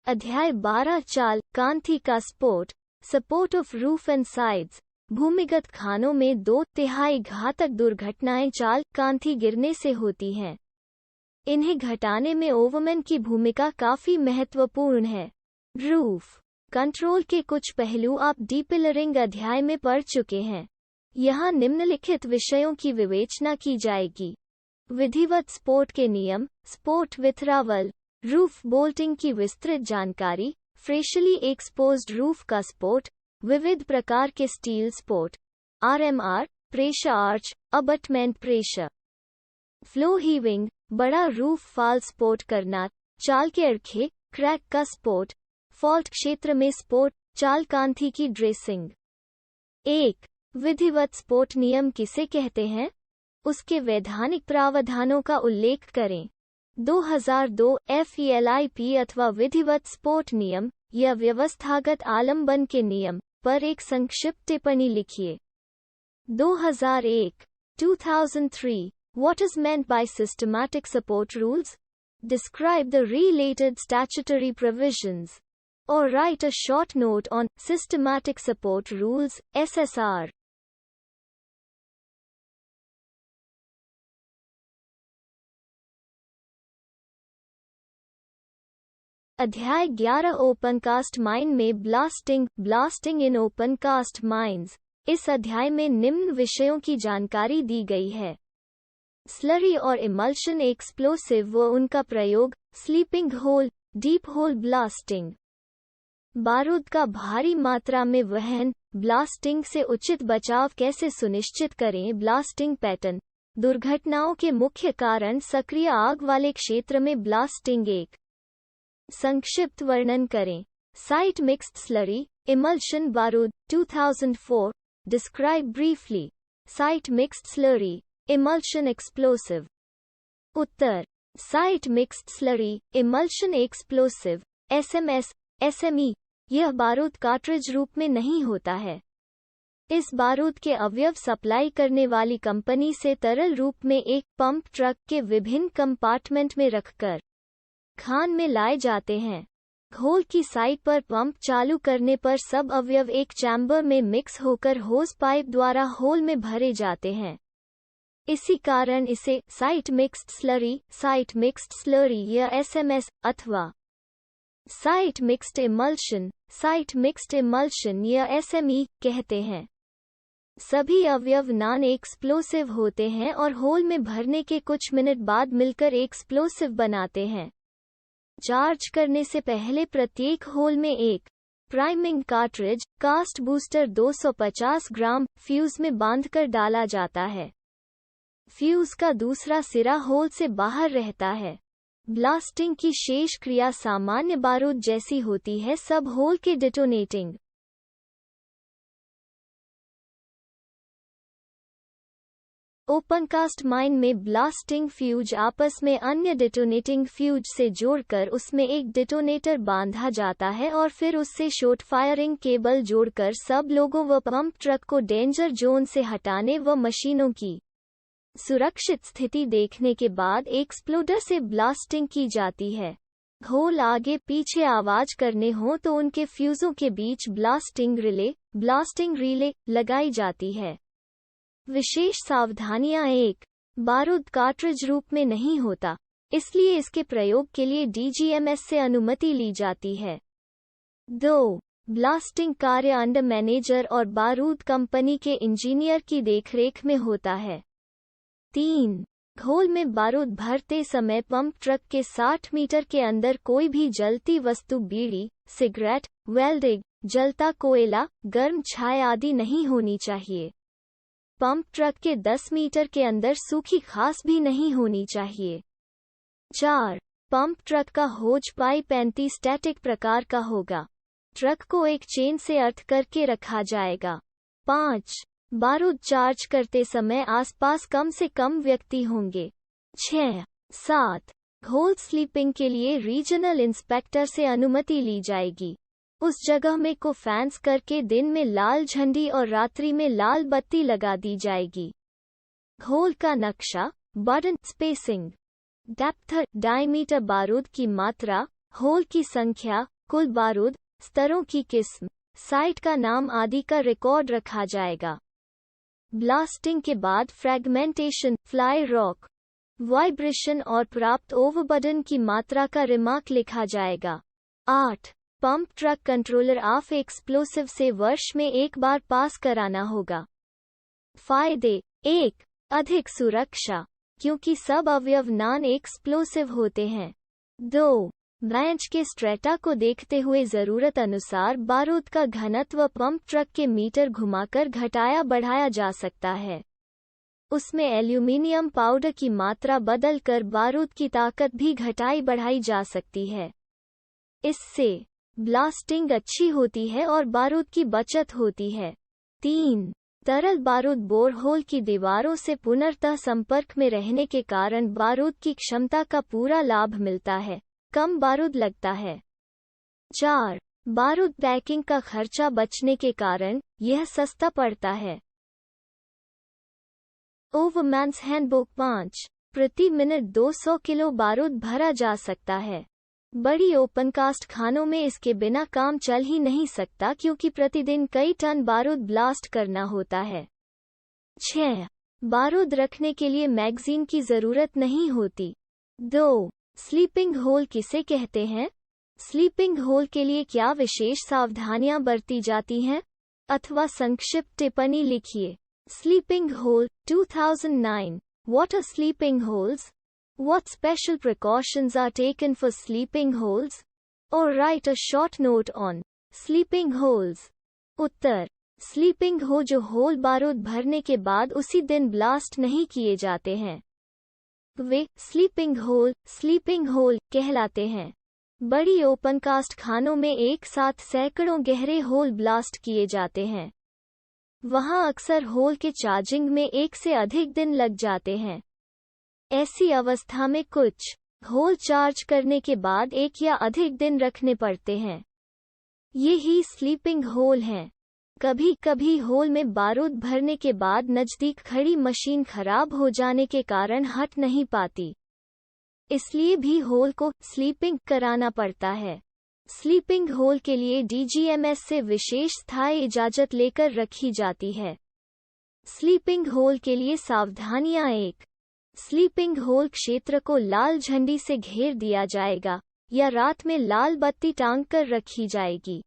अध्याय 12 चाल कांथी का sport support of roof and sides. भूमिगत खानों में 2/3 घातक दुर्घटनाएं चाल कांथी गिरने से होती हैं। इन्हें घटाने में ओवरमैन की भूमिका काफी महत्वपूर्ण है। रूफ कंट्रोल के कुछ पहलू आप डीपिलरिंग अध्याय में पढ़ चुके हैं। यहाँ निम्नलिखित विषयों की विवेचना की जाएगी: विधिवत स्पोर्ट के नियम, स्पोर्ट विथरावल, रूफ बोल्टिंग की विस्तृत जानकारी, फ्रेशली एक्सपोज्ड रूफ का स्पोर्ट, विविध प्रकार के steel support, RMR, pressure arch, abutment pressure, floor heaving, बड़ा रूफ फॉल स्पोर्ट करना, चाल के अड़खे, क्रैक का स्पोर्ट, फॉल्ट क्षेत्र में स्पोर्ट, चाल कांथी की ड्रेसिंग। 1. विधिवत स्पोर्ट नियम किसे कहते हैं? उसके वैधानिक प्रावधानों का उल्लेख करें। 2002 FELIP अथवा विधिवत स्पोर्ट नियम या व्यवस्थागत आलंबन के नियम पर एक संक्षिप्त टिप्पणी लिखिए। 2001 2003 What is meant by systematic support rules? Describe the related statutory provisions. Or write a short note on systematic support rules, SSR. अध्याय 11 ओपन कास्ट माइन में blasting in open cast mines. इस अध्याय में निम्न विषयों की जानकारी दी गई है: स्लरी और इमल्शन एक्सप्लोसिव व उनका प्रयोग, sleeping hole, deep hole blasting, बारूद का भारी मात्रा में वहन, ब्लास्टिंग से उचित बचाव कैसे सुनिश्चित करें, ब्लास्टिंग पैटर्न, दुर्घटनाओं के मुख्य कारण, सक्रिय आग वाले क्षेत्र में ब्लास्टिंग। एक संक्षिप्त वर्णन करें। साइट मिक्स्ड स्लरी, इमल्शन बारूद, 2004, describe briefly. Site mixed slurry, emulsion explosive. उत्तर: site mixed slurry, emulsion explosive, SMS, SME, यह बारूद कार्ट्रिज रूप में नहीं होता है। इस बारूद के अवयव सप्लाई करने वाली कंपनी से तरल रूप में एक पंप ट्रक के विभिन्न कंपार्टमेंट में रखकर खान में लाए जाते हैं। होल की साइड पर पंप चालू करने पर सब अवयव एक चैम्बर में मिक्स होकर होज पाइप द्वारा होल में भरे जाते हैं। इसी कारण इसे साइट मिक्स्ड स्लरी या SMS अथवा साइट मिक्स्ड इमल्शन या SME कहते हैं। सभी अवयव नॉन एक्सप्लोसिव होते हैं और होल में भरने के कुछ मिनट बाद मिलकर एक्सप्लोसिव बनाते हैं। चार्ज करने से पहले प्रत्येक होल में एक प्राइमिंग कार्ट्रिज, कास्ट बूस्टर 250 ग्राम फ्यूज में बांधकर डाला जाता है। फ्यूज का दूसरा सिरा होल से बाहर रहता है। ब्लास्टिंग की शेष क्रिया सामान्य बारूद जैसी होती है, सब होल के डिटोनेटिंग। ओपनकास्ट माइन में ब्लास्टिंग फ्यूज आपस में अन्य डिटोनेटिंग फ्यूज से जोड़कर उसमें एक डिटोनेटर बांधा जाता है और फिर उससे शॉर्ट फायरिंग केबल जोड़कर सब लोगों व पंप ट्रक को डेंजर जोन से हटाने व मशीनों की सुरक्षित स्थिति देखने के बाद एक्सप्लोडर से ब्लास्टिंग की जाती है। होल आगे पीछे आवाज करने हो तो उनके फ्यूजों के बीच ब्लास्टिंग रिले लगाई जाती है। विशेष सावधानियां: 1. बारूद कार्ट्रिज रूप में नहीं होता, इसलिए इसके प्रयोग के लिए DGMS से अनुमति ली जाती है। 2. ब्लास्टिंग कार्य अंडर मैनेजर और बारूद कंपनी के इंजीनियर की देखरेख में होता है। 3. होल में बारूद भरते समय पंप ट्रक के 60 मीटर के अंदर कोई भी जलती वस्तु, बीड़ी, सिगरेट, वेल्डिंग, जलता कोयला, गर्म छाय आदि नहीं होनी चाहिए। पंप ट्रक के 10 मीटर के अंदर सूखी घास भी नहीं होनी चाहिए। 4. पंप ट्रक का होज पाइप एंटी स्टैटिक प्रकार का होगा। ट्रक को एक चेन से अर्थ करके रखा जाएगा। 5. बारूद चार्ज करते समय आसपास कम से कम व्यक्ति होंगे। 6. 7. होल स्लीपिंग के लिए रीजनल इंस्पेक्टर से अनुमति ली जाएगी। उस जगह में को फैंस करके दिन में लाल झंडी और रात्रि में लाल बत्ती लगा दी जाएगी। होल का नक्शा, बर्डन, स्पेसिंग, डेप्थ, डायमीटर, बारूद की मात्रा, होल की संख्या, कुल बारूद, स्तरों की किस्म, साइट का नाम आदि का रिकॉर्ड रखा जाएगा। ब्लास्टिंग के बाद फ्रैगमेंटेशन, फ्लाई रॉक, वाइब्रेशन और प्राप्त ओवरबर्डन की मात्रा का रिमार्क लिखा जाएगा। 8. Pump truck controller of explosive से वर्ष में एक बार पास कराना होगा। फायदे: 1. अधिक सुरक्षा, क्योंकि सब अवयव नॉन एक्सप्लोसिव होते हैं। 2. ब्रांच के स्ट्रेटा को देखते हुए जरूरत अनुसार बारूद का घनत्व पंप ट्रक के मीटर घुमाकर घटाया बढ़ाया जा सकता है। उसमें एल्यूमीनियम पाउडर की मात्रा बदलकर बारूद की ताकत भी घटाई बढ़ाई जा सकती है। इससे ब्लास्टिंग अच्छी होती है और बारूद की बचत होती है। 3. तरल बारूद बोरहोल की दीवारों से पुनर्तः संपर्क में रहने के कारण बारूद की क्षमता का पूरा लाभ मिलता है, कम बारूद लगता है। 4. बारूद पैकिंग का खर्चा बचने के कारण यह सस्ता पड़ता है। ओवरमैन्स हैंडबुक 5. प्रति मिनट 200 किलो बारूद भरा जा सकता है। बड़ी ओपनकास्ट खानों में इसके बिना काम चल ही नहीं सकता, क्योंकि प्रतिदिन कई टन बारूद ब्लास्ट करना होता है। 6. बारूद रखने के लिए मैगजीन की जरूरत नहीं होती। 2. स्लीपिंग होल किसे कहते हैं? स्लीपिंग होल के लिए क्या विशेष सावधानियां बरती जाती हैं? अथवा संक्षिप्त टिप्पणी लिखिए। Sleeping hole 2009. What are sleeping holes? What special precautions are taken for sleeping holes? Or write a short note on sleeping holes. Uttar: sleeping हो जो होल बारूद भरने के बाद उसी दिन ब्लास्ट नहीं किए जाते हैं, वे स्लीपिंग होल कहलाते हैं। बड़ी ओपनकास्ट खानों में एक साथ सैकड़ों गहरे होल ब्लास्ट किए जाते हैं। वहां अक्सर होल के चार्जिंग में एक से अधिक दिन लग जाते हैं। ऐसी अवस्था में कुछ होल चार्ज करने के बाद एक या अधिक दिन रखने पड़ते हैं। ये ही स्लीपिंग होल हैं। कभी कभी होल में बारूद भरने के बाद नजदीक खड़ी मशीन खराब हो जाने के कारण हट नहीं पाती, इसलिए भी होल को स्लीपिंग कराना पड़ता है। स्लीपिंग होल के लिए DGMS से विशेष स्थायी इजाजत लेकर रखी जाती है। स्लीपिंग होल के लिए सावधानियां: 1. स्लीपिंग होल क्षेत्र को लाल झंडी से घेर दिया जाएगा या रात में लाल बत्ती टांग कर रखी जाएगी।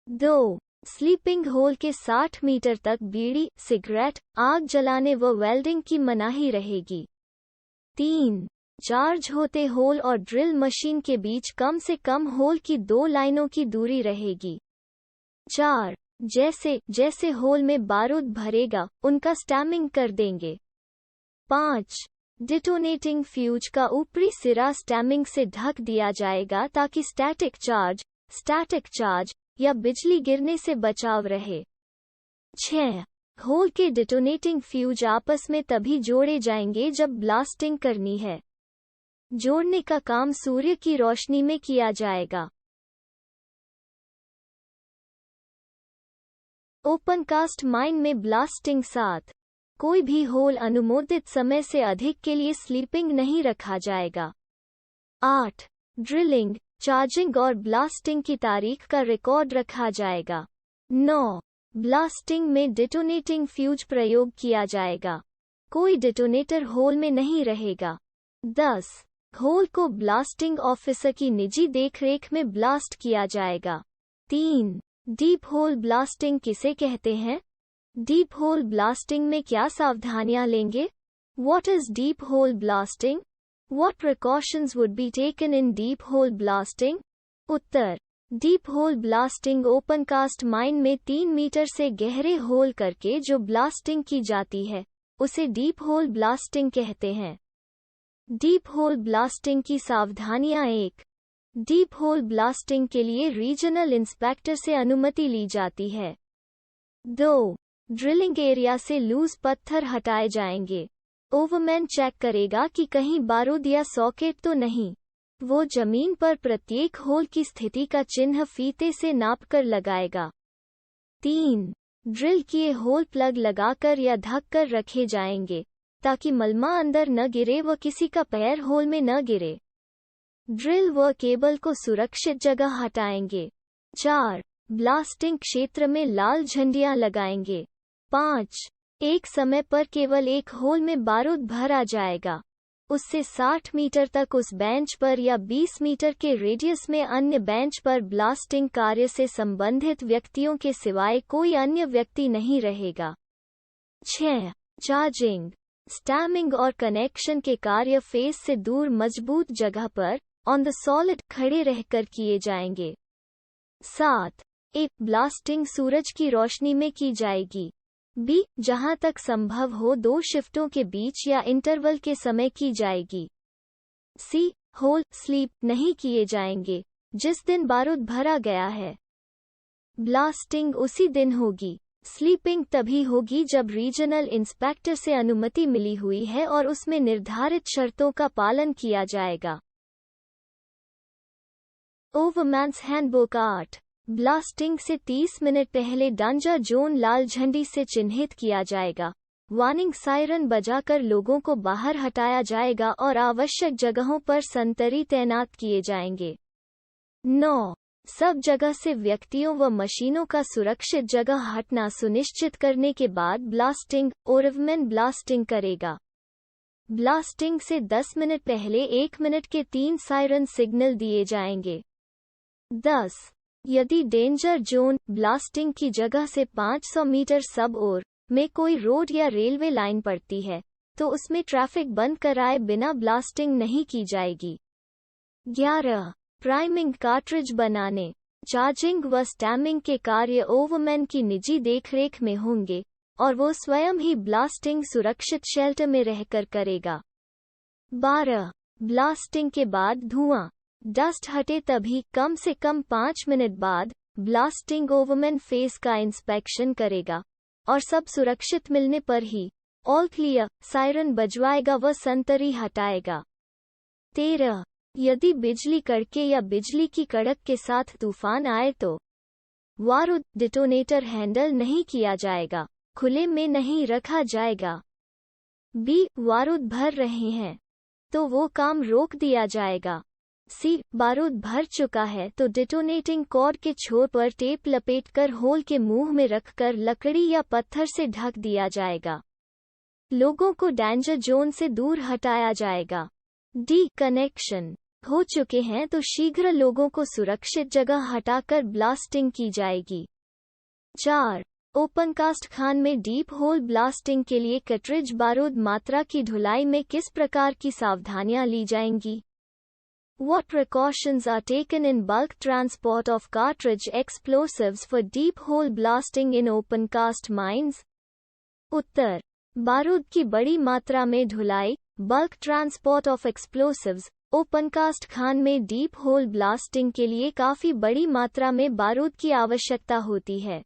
2. स्लीपिंग होल के 60 मीटर तक बीड़ी, सिगरेट, आग जलाने व वेल्डिंग की मनाही रहेगी। 3. चार्ज होते होल और ड्रिल मशीन के बीच कम से कम होल की 2 लाइनों की दूरी रहेगी। 4. जैसे जैसे होल में बारूद भरेगा उनका स्टैमिंग कर देंगे। 5. डिटोनेटिंग फ्यूज का ऊपरी सिरा स्टैमिंग से ढक दिया जाएगा ताकि स्टैटिक चार्ज या बिजली गिरने से बचाव रहे। 6. होल के डिटोनेटिंग फ्यूज आपस में तभी जोड़े जाएंगे जब ब्लास्टिंग करनी है। जोड़ने का काम सूर्य की रोशनी में किया जाएगा। ओपनकास्ट माइन में ब्लास्टिंग 7. कोई भी होल अनुमोदित समय से अधिक के लिए स्लीपिंग नहीं रखा जाएगा। 8. ड्रिलिंग, चार्जिंग और ब्लास्टिंग की तारीख का रिकॉर्ड रखा जाएगा। 9. ब्लास्टिंग में डिटोनेटिंग फ्यूज प्रयोग किया जाएगा। कोई डिटोनेटर होल में नहीं रहेगा। 10. होल को ब्लास्टिंग ऑफिसर की निजी देखरेख में ब्लास्ट किया जाएगा। 3. डीप होल ब्लास्टिंग किसे कहते हैं? डीप होल ब्लास्टिंग में क्या सावधानियां लेंगे? What is deep hole blasting? What precautions would be taken in deep hole blasting? Uttar: deep hole blasting opencast mine में 3 मीटर से गहरे होल करके जो ब्लास्टिंग की जाती है उसे डीप होल ब्लास्टिंग कहते हैं। डीप होल ब्लास्टिंग की सावधानियां: 1. डीप होल ब्लास्टिंग के लिए रीजनल इंस्पेक्टर से अनुमति ली जाती है। 2. ड्रिलिंग एरिया से लूज पत्थर हटाए जाएंगे। ओवरमैन चेक करेगा कि कहीं बारूद या सॉकेट तो नहीं। वो जमीन पर प्रत्येक होल की स्थिति का चिन्ह फीते से नापकर लगाएगा। 3. ड्रिल किए होल प्लग लगाकर या ढककर रखे जाएंगे ताकि मलमा अंदर न गिरे व किसी का पैर होल में न गिरे। ड्रिल व केबल को सुरक्षित जगह हटाएंगे। 4. ब्लास्टिंग क्षेत्र में लाल झंडियां लगाएंगे। 5. एक समय पर केवल एक होल में बारूद भरा जाएगा। उससे 60 मीटर तक उस बेंच पर या 20 मीटर के रेडियस में अन्य बेंच पर ब्लास्टिंग कार्य से संबंधित व्यक्तियों के सिवाय कोई अन्य व्यक्ति नहीं रहेगा। 6. चार्जिंग, स्टैमिंग और कनेक्शन के कार्य फेस से दूर मजबूत जगह पर ऑन द सॉलिड खड़े रहकर किए जाएंगे। 7. ए. ब्लास्टिंग सूरज की रोशनी में की जाएगी। बी. जहां तक संभव हो 2 शिफ्टों के बीच या इंटरवल के समय की जाएगी। सी. होल स्लीप नहीं किए जाएंगे जिस दिन बारूद भरा गया है। ब्लास्टिंग उसी दिन होगी। स्लीपिंग तभी होगी जब रीजनल इंस्पेक्टर से अनुमति मिली हुई है और उसमें निर्धारित शर्तों का पालन किया जाएगा। ओवरमैन्स हैंडबुक 8. ब्लास्टिंग से 30 मिनट पहले डेंजर जोन लाल झंडी से चिन्हित किया जाएगा। वार्निंग सायरन बजाकर लोगों को बाहर हटाया जाएगा और आवश्यक जगहों पर संतरी तैनात किए जाएंगे। 9. सब जगह से व्यक्तियों व मशीनों का सुरक्षित जगह हटना सुनिश्चित करने के बाद ब्लास्टिंग ओवरमैन ब्लास्टिंग करेगा। ब्लास्टिंग से 10 मिनट पहले 1 मिनट के 3 सायरन सिग्नल दिए जाएंगे। 10. यदि डेंजर जोन ब्लास्टिंग की जगह से 500 मीटर सब ओर में कोई रोड या रेलवे लाइन पड़ती है तो उसमें ट्रैफिक बंद कराए बिना ब्लास्टिंग नहीं की जाएगी। 11. प्राइमिंग कार्ट्रिज बनाने, चार्जिंग व स्टैमिंग के कार्य ओवरमैन की निजी देखरेख में होंगे और वो स्वयं ही ब्लास्टिंग सुरक्षित शेल्टर में रहकर करेगा। 12. ब्लास्टिंग के बाद धुआं डस्ट हटे तभी कम से कम 5 मिनट बाद ब्लास्टिंग ओवरमैन फेस का इंस्पेक्शन करेगा और सब सुरक्षित मिलने पर ही ऑल क्लियर सायरन बजवाएगा व संतरी हटाएगा। 13. यदि बिजली कड़के या बिजली की कड़क के साथ तूफान आए तो बारूद डिटोनेटर हैंडल नहीं किया जाएगा, खुले में नहीं रखा जाएगा। बी. बारूद भर रहे हैं तो वो काम रोक दिया जाएगा। सी. बारूद भर चुका है तो डिटोनेटिंग कॉर्ड के छोर पर टेप लपेटकर होल के मुंह में रखकर लकड़ी या पत्थर से ढक दिया जाएगा। लोगों को डेंजर जोन से दूर हटाया जाएगा। डी. कनेक्शन हो चुके हैं तो शीघ्र लोगों को सुरक्षित जगह हटाकर ब्लास्टिंग की जाएगी। 4. ओपनकास्ट खान में डीप होल ब्लास्टिंग के लिए कैट्रिज बारूद मात्रा की ढुलाई में किस प्रकार की सावधानियां ली जाएंगी? What precautions are taken in bulk transport of cartridge explosives for deep hole blasting in open cast mines? उत्तर. बारूद की बड़ी मात्रा में ढुलाई, bulk transport of explosives, open cast खान में डीप होल ब्लास्टिंग के लिए काफी बड़ी मात्रा में बारूद की आवश्यकता होती है।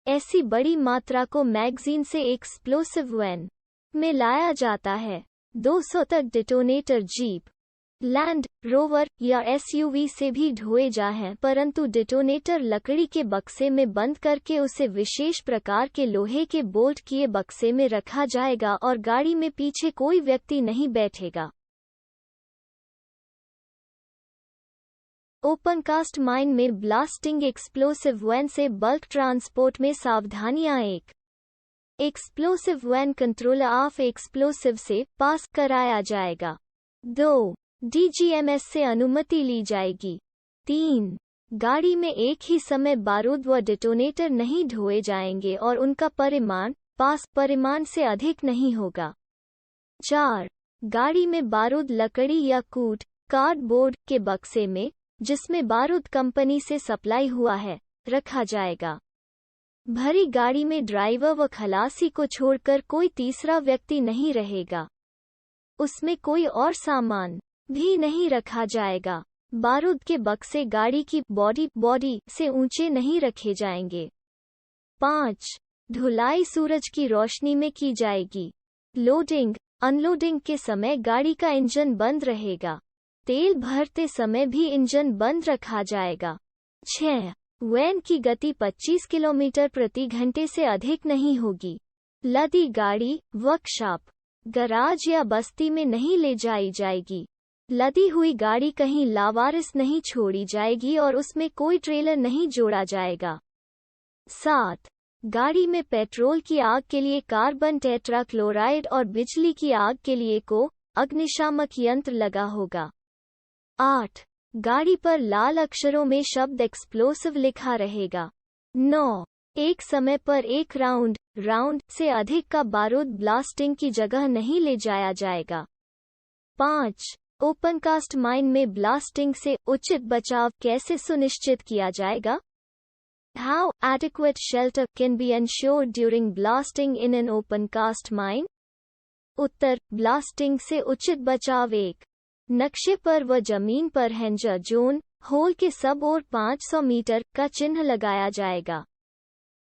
ऐसी बड़ी मात्रा को मैगजीन से एक्सप्लोसिव वैन में लाया जाता है। 200 तक डिटोनेटर जीप, लैंड रोवर या एसयूवी से भी ढोए जा हैं, परंतु डिटोनेटर लकड़ी के बक्से में बंद करके उसे विशेष प्रकार के लोहे के बोल्ट किए बक्से में रखा जाएगा और गाड़ी में पीछे कोई व्यक्ति नहीं बैठेगा। ओपन कास्ट माइन में ब्लास्टिंग एक्सप्लोसिव वैन से बल्क ट्रांसपोर्ट में सावधानियां। 1. Explosive van controller of explosive से पास कराया जाएगा। 2. डीजीएमएस से अनुमति ली जाएगी। 3. गाड़ी में एक ही समय बारूद व डिटोनेटर नहीं ढोए जाएंगे और उनका परिमाण से अधिक नहीं होगा। 4. गाड़ी में बारूद लकड़ी या कार्डबोर्ड के बक्से में, जिसमें बारूद कंपनी से सप्लाई हुआ है, रखा जाएगा। भरी गाड़ी में ड्राइवर व खलासी को छोड़कर कोई तीसरा व्यक्ति नहीं रहेगा। उसमें कोई और सामान भी नहीं रखा जाएगा। बारूद के बक्से गाड़ी की बॉडी से ऊंचे नहीं रखे जाएंगे। 5. ढुलाई सूरज की रोशनी में की जाएगी। लोडिंग अनलोडिंग के समय गाड़ी का इंजन बंद रहेगा। तेल भरते समय भी इंजन बंद रखा जाएगा। 6. वैन की गति 25 किलोमीटर प्रति घंटे से अधिक नहीं होगी। लदी गाड़ी वर्कशॉप, गराज या बस्ती में नहीं ले जाई जाएगी। लदी हुई गाड़ी कहीं लावारिस नहीं छोड़ी जाएगी और उसमें कोई ट्रेलर नहीं जोड़ा जाएगा। 7. गाड़ी में पेट्रोल की आग के लिए कार्बन टेट्राक्लोराइड और बिजली की आग के लिए अग्निशामक यंत्र लगा होगा। 8. गाड़ी पर लाल अक्षरों में शब्द एक्सप्लोसिव लिखा रहेगा। 9. एक समय पर एक राउंड से अधिक का बारूद ब्लास्टिंग की जगह नहीं ले जाया जाएगा। 5. ओपन कास्ट माइन में ब्लास्टिंग से उचित बचाव कैसे सुनिश्चित किया जाएगा? How adequate shelter can be ensured during blasting in an open cast mine? उत्तर, ब्लास्टिंग से उचित बचाव। एक नक्शे पर व जमीन पर डेंजर जोन होल के सब ओर 500 मीटर का चिन्ह लगाया जाएगा।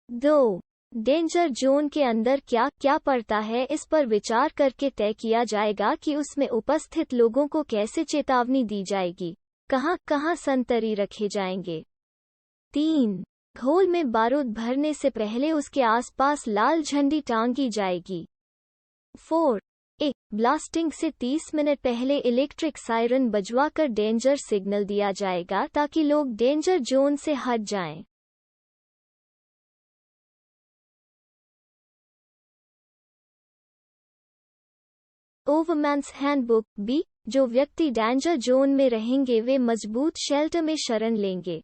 2. डेंजर जोन के अंदर क्या क्या पड़ता है इस पर विचार करके तय किया जाएगा कि उसमें उपस्थित लोगों को कैसे चेतावनी दी जाएगी, कहां कहां संतरी रखे जाएंगे। 3. होल में बारूद भरने से पहले उसके आसपास लाल झंडी टांगी जाएगी। 4. ब्लास्टिंग से 30 मिनट पहले इलेक्ट्रिक सायरन बजवाकर डेंजर सिग्नल दिया जाएगा ताकि लोग डेंजर जोन से हट जाएं। ओवरमैन्स हैंडबुक बी। जो व्यक्ति डेंजर जोन में रहेंगे वे मजबूत शेल्टर में शरण लेंगे।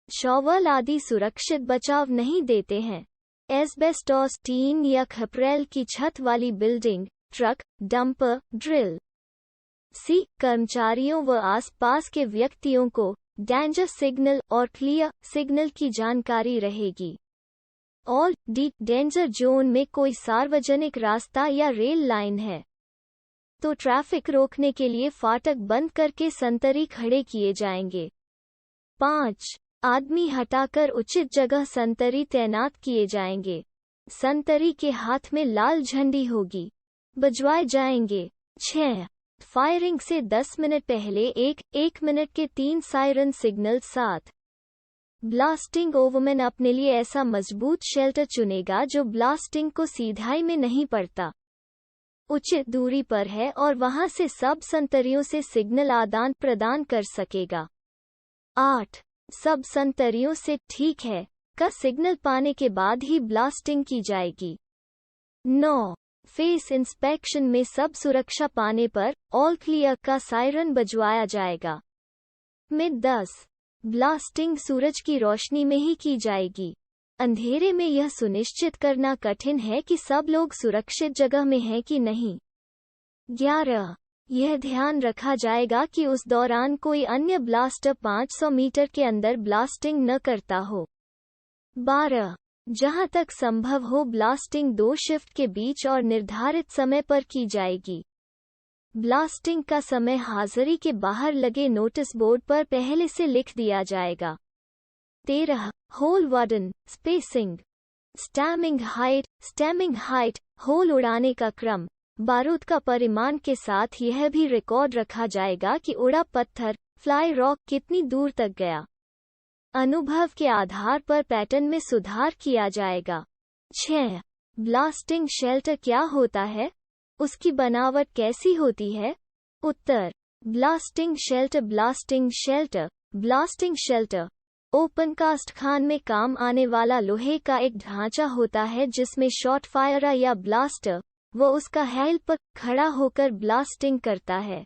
शॉवल आदि सुरक्षित बचाव नहीं देते हैं। एस्बेस्टॉस, टीन या खपरेल की छत वाली बिल्डिंग, ट्रक, डंपर, ड्रिल। सी। कर्मचारियों व आसपास के व्यक्तियों को डेंजर सिग्नल और क्लियर सिग्नल की जानकारी रहेगी। और डी। डेंजर जोन में कोई सार्वजनिक रास्ता या रेल लाइन है तो ट्रैफिक रोकने के लिए फाटक बंद करके संतरी खड़े किए जाएंगे। 5. आदमी हटाकर उचित जगह संतरी तैनात किए जाएंगे। संतरी के हाथ में लाल झंडी होगी, बजवाए जाएंगे। 6. फायरिंग से 10 मिनट पहले एक मिनट के 3 सायरन सिग्नल। 7. ब्लास्टिंग ओवरमैन अपने लिए ऐसा मजबूत शेल्टर चुनेगा जो ब्लास्टिंग को सीधाई में नहीं पड़ता, उचित दूरी पर है और वहां से सब संतरियों से सिग्नल आदान प्रदान कर सकेगा। 8. सब संतरियों से ठीक है का सिग्नल पाने के बाद ही ब्लास्टिंग की जाएगी। 9. फेस इंस्पेक्शन में सब सुरक्षा पाने पर ऑल क्लियर का सायरन बजवाया जाएगा। में 10. ब्लास्टिंग सूरज की रोशनी में ही की जाएगी। अंधेरे में यह सुनिश्चित करना कठिन है कि सब लोग सुरक्षित जगह में हैं कि नहीं। 11. यह ध्यान रखा जाएगा कि उस दौरान कोई अन्य ब्लास्टर 500 मीटर के अंदर ब्लास्टिंग न करता हो। 12. जहां तक संभव हो ब्लास्टिंग 2 शिफ्ट के बीच और निर्धारित समय पर की जाएगी। ब्लास्टिंग का समय हाजिरी के बाहर लगे नोटिस बोर्ड पर पहले से लिख दिया जाएगा। 13. Hole burden spacing. Stemming height hole उड़ाने का क्रम, बारूद का परिमाण के साथ यह भी रिकॉर्ड रखा जाएगा कि उड़ा पत्थर फ्लाई रॉक कितनी दूर तक गया। अनुभव के आधार पर पैटर्न में सुधार किया जाएगा। 6. ब्लास्टिंग शेल्टर क्या होता है, उसकी बनावट कैसी होती है? उत्तर, ब्लास्टिंग शेल्टर ओपन कास्ट खान में काम आने वाला लोहे का एक ढांचा होता है जिसमें शॉट फायरर या ब्लास्टर वो उसका हेल्प खड़ा होकर ब्लास्टिंग करता है।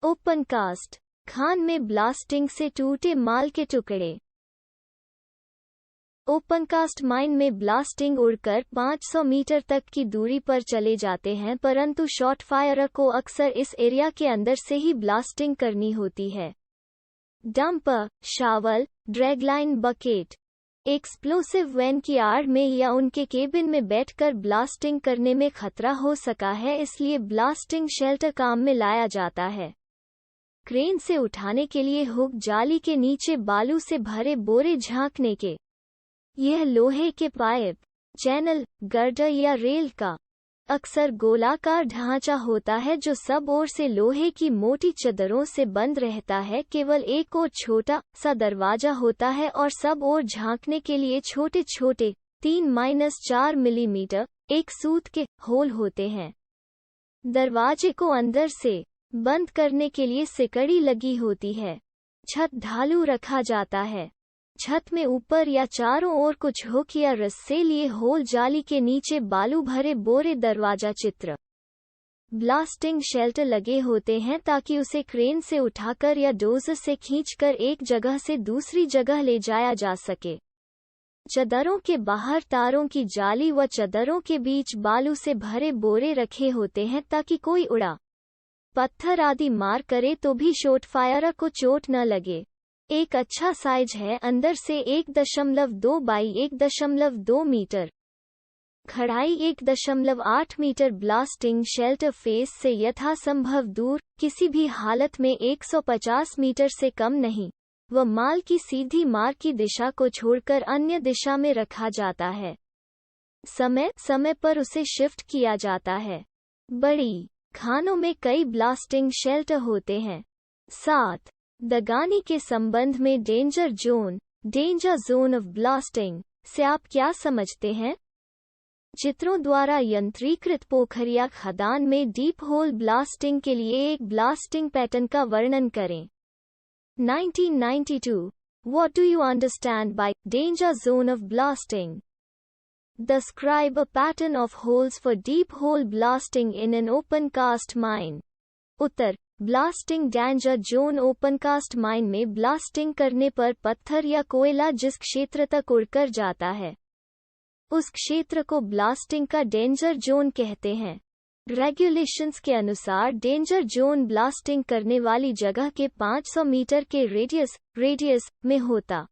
ओपन कास्ट खान में ब्लास्टिंग से टूटे माल के टुकड़े। ओपन कास्ट माइन में ब्लास्टिंग उड़कर 500 मीटर तक की दूरी पर चले जाते हैं, परंतु शॉट फायरर को अक्सर इस एरिया के अंदर से ही ब्लास्टिंग करनी होती है। Dumper, shovel, dragline, bucket explosive van की आड़ में या उनके केबिन में बैठकर ब्लास्टिंग करने में खतरा हो सका है, इसलिए ब्लास्टिंग शेल्टर काम में लाया जाता है। क्रेन से उठाने के लिए हुक, जाली के नीचे बालू से भरे बोरे झांकने के। यह लोहे के पाइप, चैनल, गर्डर या रेल का अक्सर गोलाकार ढांचा होता है जो सब ओर से लोहे की मोटी चदरों से बंद रहता है। केवल एक और छोटा सा दरवाजा होता है और सब ओर झांकने के लिए छोटे छोटे 3-4 मिलीमीटर एक सूत के होल होते हैं। दरवाजे को अंदर से बंद करने के लिए सिकड़ी लगी होती है। छत ढालू रखा जाता है। छत में ऊपर या चारों ओर कुछ हुक या रस्से लिए होल जाली के नीचे बालू भरे बोरे दरवाजा चित्र। ब्लास्टिंग शेल्टर लगे होते हैं ताकि उसे क्रेन से उठाकर या डोजर से खींचकर एक जगह से दूसरी जगह ले जाया जा सके। चदरों के बाहर तारों की जाली व चदरों के बीच बालू से भरे बोरे रखे होते हैं ताकि कोई उड़ा पत्थर आदि मार करे तो भी शॉट फायर को चोट न लगे। एक अच्छा साइज है अंदर से 1.2 बाई 1.2 मीटर, खड़ाई 1.8 मीटर। ब्लास्टिंग शेल्टर फेस से यथासंभव दूर, किसी भी हालत में 150 मीटर से कम नहीं, व माल की सीधी मार की दिशा को छोड़कर अन्य दिशा में रखा जाता है। समय समय पर उसे शिफ्ट किया जाता है। बड़ी खानों में कई ब्लास्टिंग शेल्टर होते हैं। 7. दगानी के संबंध में डेंजर जोन ऑफ ब्लास्टिंग से आप क्या समझते हैं? चित्रों द्वारा यंत्रीकृत पोखरिया खदान में डीप होल ब्लास्टिंग के लिए एक ब्लास्टिंग पैटर्न का वर्णन करें। 1992. What do you understand by danger zone of blasting? Describe a pattern of holes for deep hole blasting in an open cast mine. उत्तर, blasting danger zone open cast mine में blasting करने पर पत्थर या कोयला जिस क्षेत्र तक उड़कर जाता है, उस क्षेत्र को ब्लास्टिंग का डेंजर जोन कहते हैं। रेगुलेशंस के अनुसार डेंजर जोन ब्लास्टिंग करने वाली जगह के 500 मीटर के रेडियस में होता।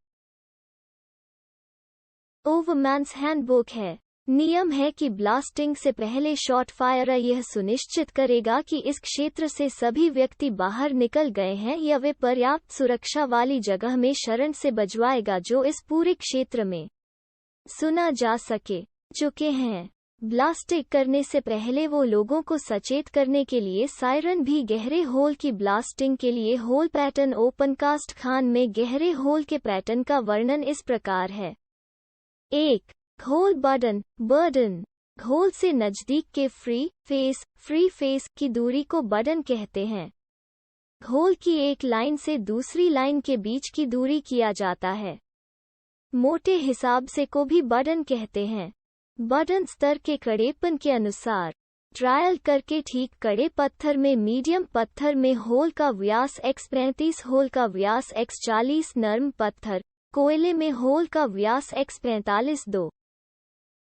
ओवरमैन्स हैंडबुक है। नियम है कि ब्लास्टिंग से पहले शॉट फायरर यह सुनिश्चित करेगा कि इस क्षेत्र से सभी व्यक्ति बाहर निकल गए हैं या वे पर्याप्त सुरक्षा वाली जगह में शरण से बजवाएगा जो इस पूरे क्षेत्र में सुना जा चुके हैं। ब्लास्टिंग करने से पहले वो लोगों को सचेत करने के लिए सायरन भी गहरे होल की ब्लास्टिंग के लिए होल पैटर्न। ओपनकास्ट खान में गहरे होल के पैटर्न का वर्णन इस प्रकार है। 1. Whole burden. होल से नजदीक के फ्री फेस की दूरी को बर्डन कहते हैं। होल की एक लाइन से दूसरी लाइन के बीच की दूरी किया जाता है। मोटे हिसाब से को भी बर्डन कहते हैं। बर्डन स्तर के कड़ेपन के अनुसार ट्रायल करके ठीक कड़े पत्थर में मीडियम पत्थर में होल का व्यास x35, होल का व्यास x40, नर्म पत्थर कोयले में होल का व्यास x45। 2.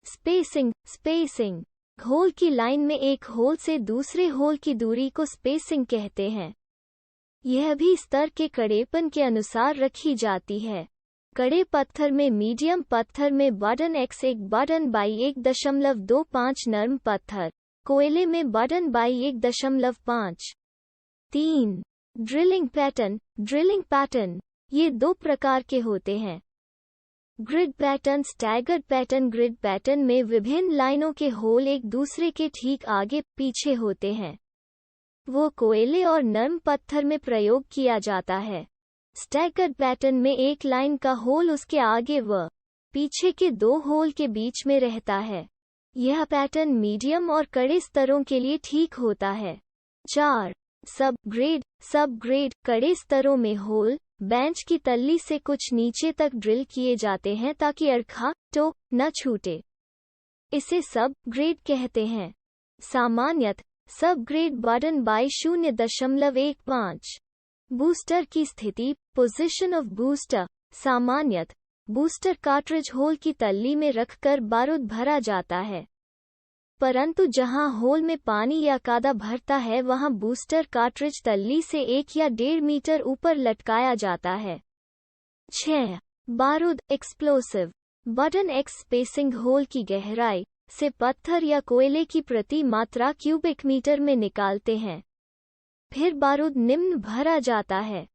स्पेसिंग। होल की लाइन में एक होल से दूसरे होल की दूरी को स्पेसिंग कहते हैं। यह भी स्तर के कड़ेपन के अनुसार रखी जाती है। कड़े पत्थर में मीडियम पत्थर में बर्डन x1 बर्डन बाई 1.25, नर्म पत्थर कोयले में बर्डन बाई 1.5। 3. Drilling pattern. ये 2 प्रकार के होते हैं। Grid pattern, staggered pattern. Grid pattern में विभिन्न लाइनों के होल एक दूसरे के ठीक आगे पीछे होते हैं। वो कोयले और नर्म पत्थर में प्रयोग किया जाता है। स्टैगर्ड पैटर्न में एक लाइन का होल उसके आगे व पीछे के 2 होल के बीच में रहता है। यह पैटर्न मीडियम और कड़े स्तरों के लिए ठीक होता है। 4. सब ग्रेड। कड़े स्तरों में होल बेंच की तल्ली से कुछ नीचे तक ड्रिल किए जाते हैं ताकि अरखा न छूटे। इसे सब ग्रेड कहते हैं। सामान्यतः सब ग्रेड बर्डन बाई 0.15। बूस्टर की स्थिति, पोजीशन ऑफ बूस्टर। सामान्यतः बूस्टर कार्ट्रिज होल की तल्ली में रखकर बारूद भरा जाता है, परंतु जहां होल में पानी या कादा भरता है वहां बूस्टर कार्ट्रिज तल्ली से 1 या 1.5 मीटर ऊपर लटकाया जाता है। 6. बारूद explosive. Burden x spacing. Hole की गहराई से पत्थर या कोयले की प्रति मात्रा क्यूबिक मीटर में निकालते हैं, फिर बारूद निम्न भरा जाता है।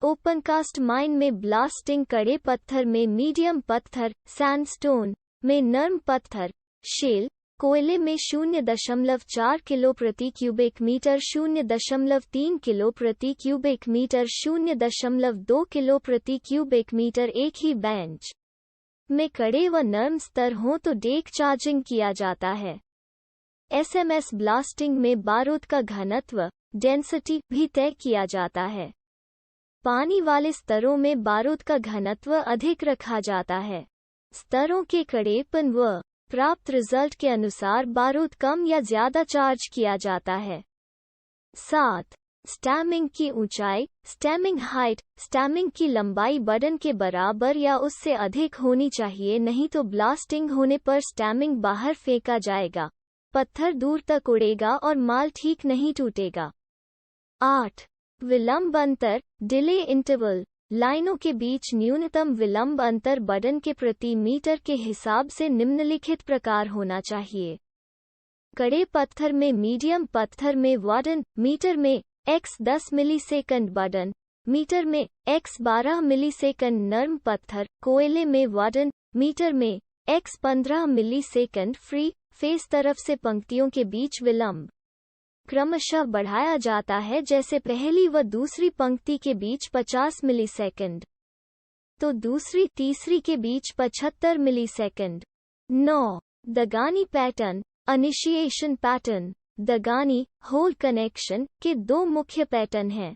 ओपनकास्ट माइन में ब्लास्टिंग। कड़े पत्थर में मीडियम पत्थर, सैंडस्टोन में नर्म पत्थर, शेल कोयले में 0.4 किलो प्रति क्यूबिक मीटर, 0.3 किलो प्रति क्यूबिक मीटर, 0.2 किलो प्रति क्यूबिक मीटर। एक ही बेंच में कड़े व नर्म स्तर हों तो डेक चार्जिंग किया जाता है। एसएमएस ब्लास्टिंग में बारूद का घनत्व डेंसिटी भी तय किया जाता है। पानी वाले स्तरों में बारूद का घनत्व अधिक रखा जाता है। स्तरों के कड़ेपन व प्राप्त रिजल्ट के अनुसार बारूद कम या ज्यादा चार्ज किया जाता है। 7. स्टैमिंग की ऊंचाई स्टैमिंग हाइट। स्टैमिंग की लंबाई बटन के बराबर या उससे अधिक होनी चाहिए, नहीं तो ब्लास्टिंग होने पर स्टैमिंग बाहर फेंका जाएगा, पत्थर दूर तक उड़ेगा और माल ठीक नहीं टूटेगा। 8. विलंब अंतर डिले इंटरवल। लाइनों के बीच न्यूनतम विलंब अंतर बटन के प्रति मीटर के हिसाब से निम्नलिखित प्रकार होना चाहिए। कड़े पत्थर में, मीडियम पत्थर में, वार्डन मीटर में x 10 मिलीसेकंड, बटन मीटर में x 12 मिलीसेकंड, नर्म पत्थर कोयले में, वार्डन मीटर में x 15 मिलीसेकंड। फ्री फेस तरफ से पंक्तियों के बीच विलंब क्रमशः बढ़ाया जाता है, जैसे पहली व दूसरी पंक्ति के बीच 50 मिलीसेकंड तो दूसरी तीसरी के बीच 75 मिलीसेकंड। 9. दगानी पैटर्न इनिशिएशन पैटर्न। दगानी होल कनेक्शन के दो मुख्य पैटर्न हैं।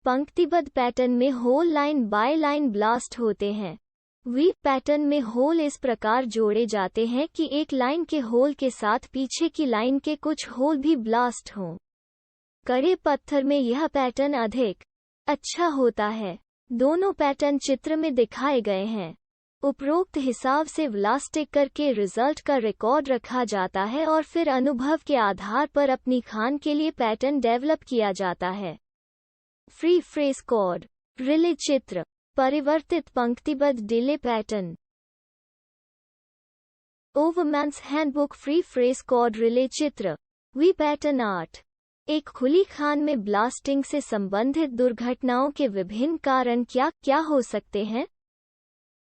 पंक्तिबद्ध पैटर्न में hole line by line blast होते हैं। वी पैटर्न में होल इस प्रकार जोड़े जाते हैं कि एक लाइन के होल के साथ पीछे की लाइन के कुछ होल भी ब्लास्ट हों। कड़े पत्थर में यह पैटर्न अधिक अच्छा होता है। दोनों पैटर्न चित्र में दिखाए गए हैं। उपरोक्त हिसाब से ब्लास्टिंग करके रिजल्ट का रिकॉर्ड रखा जाता है और फिर अनुभव के आधार पर अपनी खान के लिए पैटर्न डेवलप किया जाता है। फ्री फ्रेज कोड रिले चित्र परिवर्तित पंक्तिबद्ध delay pattern. Overman's handbook free phrase code relay चित्र वी पैटर्न आर्ट। एक खुली खान में ब्लास्टिंग से संबंधित दुर्घटनाओं के विभिन्न कारण क्या क्या हो सकते हैं।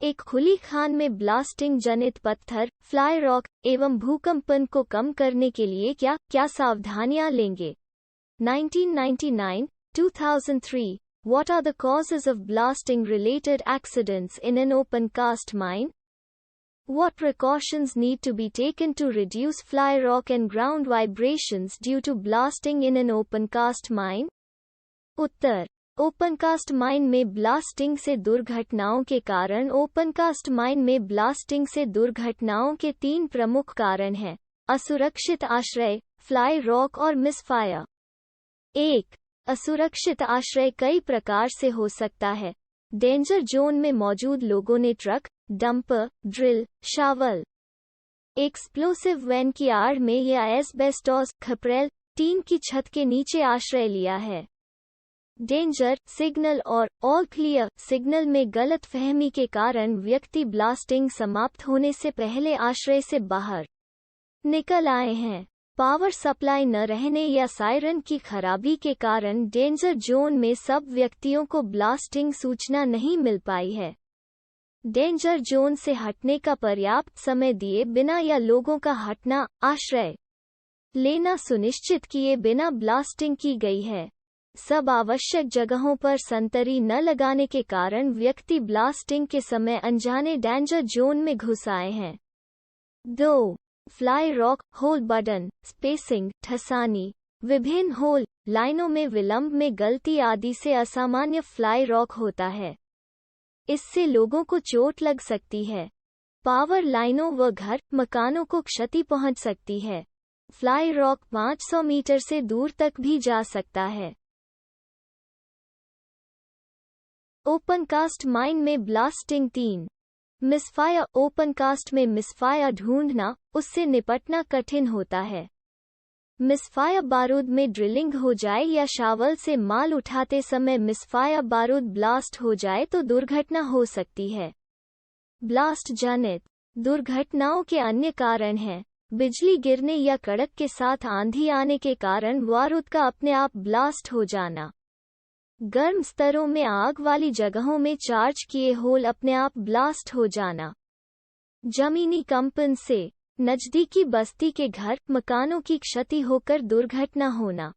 एक खुली खान में ब्लास्टिंग जनित पत्थर, फ्लाई रॉक एवं भूकंपन को कम करने के लिए क्या क्या सावधानियां लेंगे। 1999, 2003 What are the causes of blasting-related accidents in an open-cast mine? What precautions need to be taken to reduce fly rock and ground vibrations due to blasting in an open-cast mine? Uttar opencast mine में blasting से दुर्घटनाओं के कारण। Opencast mine में blasting से दुर्घटनाओं के 3 प्रमुख कारण हैं: असुरक्षित आश्रय, फ्लाई रॉक और मिसफायर। 1. असुरक्षित आश्रय कई प्रकार से हो सकता है। डेंजर जोन में मौजूद लोगों ने truck, dumper, drill, shovel, explosive van की आड़ में या एस्बेस्टॉस, खपरेल, टीन की छत के नीचे आश्रय लिया है। डेंजर सिग्नल और ऑल क्लियर सिग्नल में गलत फहमी के कारण व्यक्ति ब्लास्टिंग समाप्त होने से पहले आश्रय से बाहर निकल आए हैं। पावर सप्लाई न रहने या सायरन की खराबी के कारण डेंजर जोन में सब व्यक्तियों को ब्लास्टिंग सूचना नहीं मिल पाई है। डेंजर जोन से हटने का पर्याप्त समय दिए बिना या लोगों का हटना, आश्रय लेना सुनिश्चित किए बिना ब्लास्टिंग की गई है। सब आवश्यक जगहों पर संतरी न लगाने के कारण व्यक्ति ब्लास्टिंग के समय अनजाने डेंजर जोन में घुस आए हैं। 2. Fly rock hole burden spacing ठसानी। विभिन्न होल लाइनों में विलंब में गलती आदि से असामान्य फ्लाई रॉक होता है। इससे लोगों को चोट लग सकती है। पावर लाइनों व घर मकानों को क्षति पहुंच सकती है। फ्लाई रॉक 500 मीटर से दूर तक भी जा सकता है। ओपनकास्ट माइन में ब्लास्टिंग 3. मिसफायर। ओपनकास्ट में मिसफायर ढूंढना, उससे निपटना कठिन होता है। मिसफायर बारूद में ड्रिलिंग हो जाए या शावल से माल उठाते समय मिसफायर बारूद ब्लास्ट हो जाए तो दुर्घटना हो सकती है। ब्लास्ट जनित दुर्घटनाओं के अन्य कारण हैं: बिजली गिरने या कड़क के साथ आंधी आने के कारण बारूद का अपने आप ब्लास्ट हो जाना। गर्म स्तरों में आग वाली जगहों में चार्ज किए होल अपने आप ब्लास्ट हो जाना। जमीनी कंपन से नजदीकी बस्ती के घर मकानों की क्षति होकर दुर्घटना होना।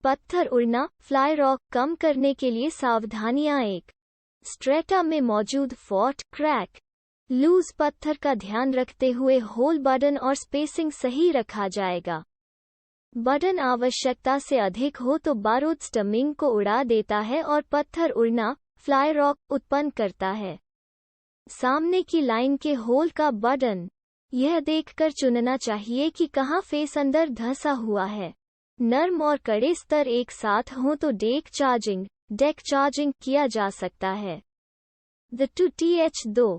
पत्थर उड़ना। फ्लाई रॉक कम करने के लिए सावधानियां: 1. स्ट्रेटा में मौजूद फॉल्ट क्रैक लूज पत्थर का ध्यान रखते हुए होल बर्डन और स्पेसिंग सही रखा जाएगा। बर्डन आवश्यकता से अधिक हो तो बारूद स्टमिंग को उड़ा देता है और पत्थर उड़ना, फ्लाई रॉक, उत्पन्न करता है। सामने की लाइन के होल का बर्डन यह देखकर चुनना चाहिए कि कहाँ फेस अंदर धंसा हुआ है। नर्म और कड़े स्तर एक साथ हों तो डेक चार्जिंग किया जा सकता है। द 2TH2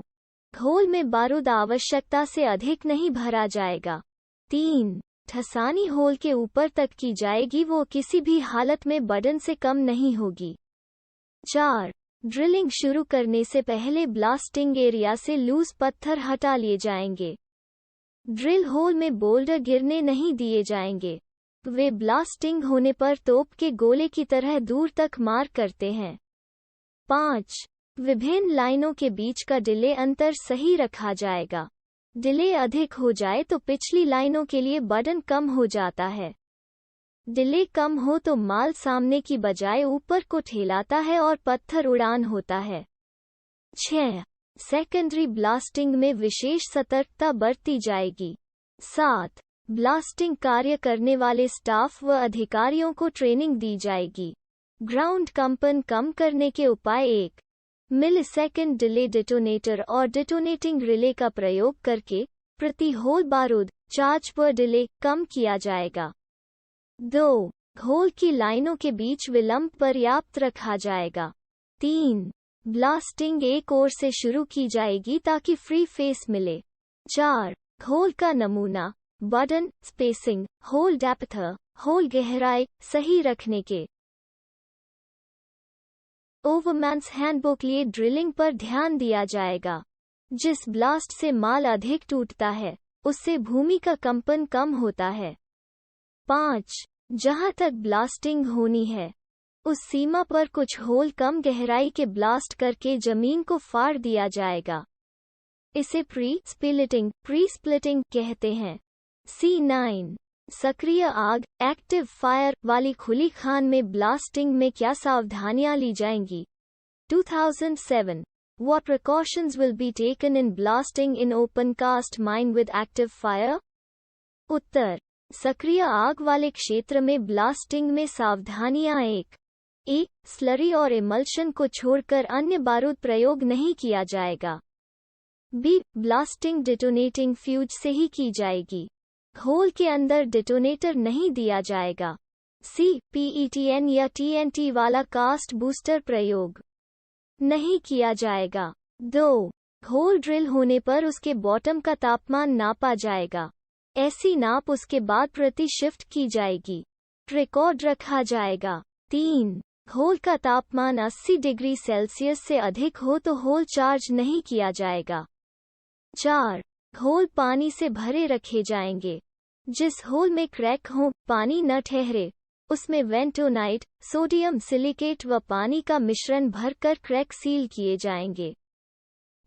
होल में बारूद आवश्यकता से अधिक नहीं भरा जाएगा। 3. ठसानी होल के ऊपर तक की जाएगी, वो किसी भी हालत में बर्डन से कम नहीं होगी। 4. ड्रिलिंग शुरू करने से पहले ब्लास्टिंग एरिया से लूज पत्थर हटा लिए जाएंगे। ड्रिल होल में बोल्डर गिरने नहीं दिए जाएंगे। वे ब्लास्टिंग होने पर तोप के गोले की तरह दूर तक मार करते हैं। 5. विभिन्न लाइनों के बीच का डिले अंतर सही रखा जाएगा। डिले अधिक हो जाए तो पिछली लाइनों के लिए बर्डन कम हो जाता है। डिले कम हो तो माल सामने की बजाय ऊपर को ठेलाता है और पत्थर उड़ान होता है। 6. सेकेंडरी ब्लास्टिंग में विशेष सतर्कता बरती जाएगी। 7. ब्लास्टिंग कार्य करने वाले स्टाफ व अधिकारियों को ट्रेनिंग दी जाएगी। ग्राउंड कंपन कम करने के उपाय 1. मिलीसेकंड डिले डिटोनेटर और डिटोनेटिंग रिले का प्रयोग करके प्रति होल बारूद चार्ज पर डिले कम किया जाएगा। 2. होल की लाइनों के बीच विलंब पर्याप्त रखा जाएगा। 3. ब्लास्टिंग एक ओर से शुरू की जाएगी ताकि फ्री फेस मिले। 4. होल का नमूना, burden, spacing, hole depth, hole गहराई सही रखने के। ओवरमैन्स हैंडबुक लिए ड्रिलिंग पर ध्यान दिया जाएगा। जिस ब्लास्ट से माल अधिक टूटता है, उससे भूमि का कंपन कम होता है। 5. जहां तक ब्लास्टिंग होनी है, उस सीमा पर कुछ होल कम गहराई के ब्लास्ट करके जमीन को फाड़ दिया जाएगा। इसे प्री स्प्लिटिंग कहते हैं। C9. सक्रिय आग, एक्टिव फायर वाली खुली खान में ब्लास्टिंग में क्या सावधानियां ली जाएंगी? 2007. What precautions will be taken in blasting in open cast mine with active fire? उत्तर. सक्रिय आग वाले क्षेत्र में ब्लास्टिंग में सावधानियां 1. ए. स्लरी और इमल्शन को छोड़कर अन्य बारूद प्रयोग नहीं किया जाएगा। बी. ब्लास्टिंग डिटोनेटिंग फ्यूज से ही की जाएगी। होल के अंदर डिटोनेटर नहीं दिया जाएगा। सी. PETN या TNT वाला कास्ट बूस्टर प्रयोग नहीं किया जाएगा। 2. होल ड्रिल होने पर उसके बॉटम का तापमान नापा जाएगा। ऐसी नाप उसके बाद प्रति शिफ्ट की जाएगी। रिकॉर्ड रखा जाएगा। 3. होल का तापमान 80 डिग्री सेल्सियस से अधिक हो तो होल चार्ज नहीं किया जाएगा। 4. होल पानी से भरे रखे जाएंगे। जिस होल में क्रैक हो, पानी न ठहरे, उसमें वेंटोनाइट, सोडियम सिलिकेट व पानी का मिश्रण भरकर क्रैक सील किए जाएंगे।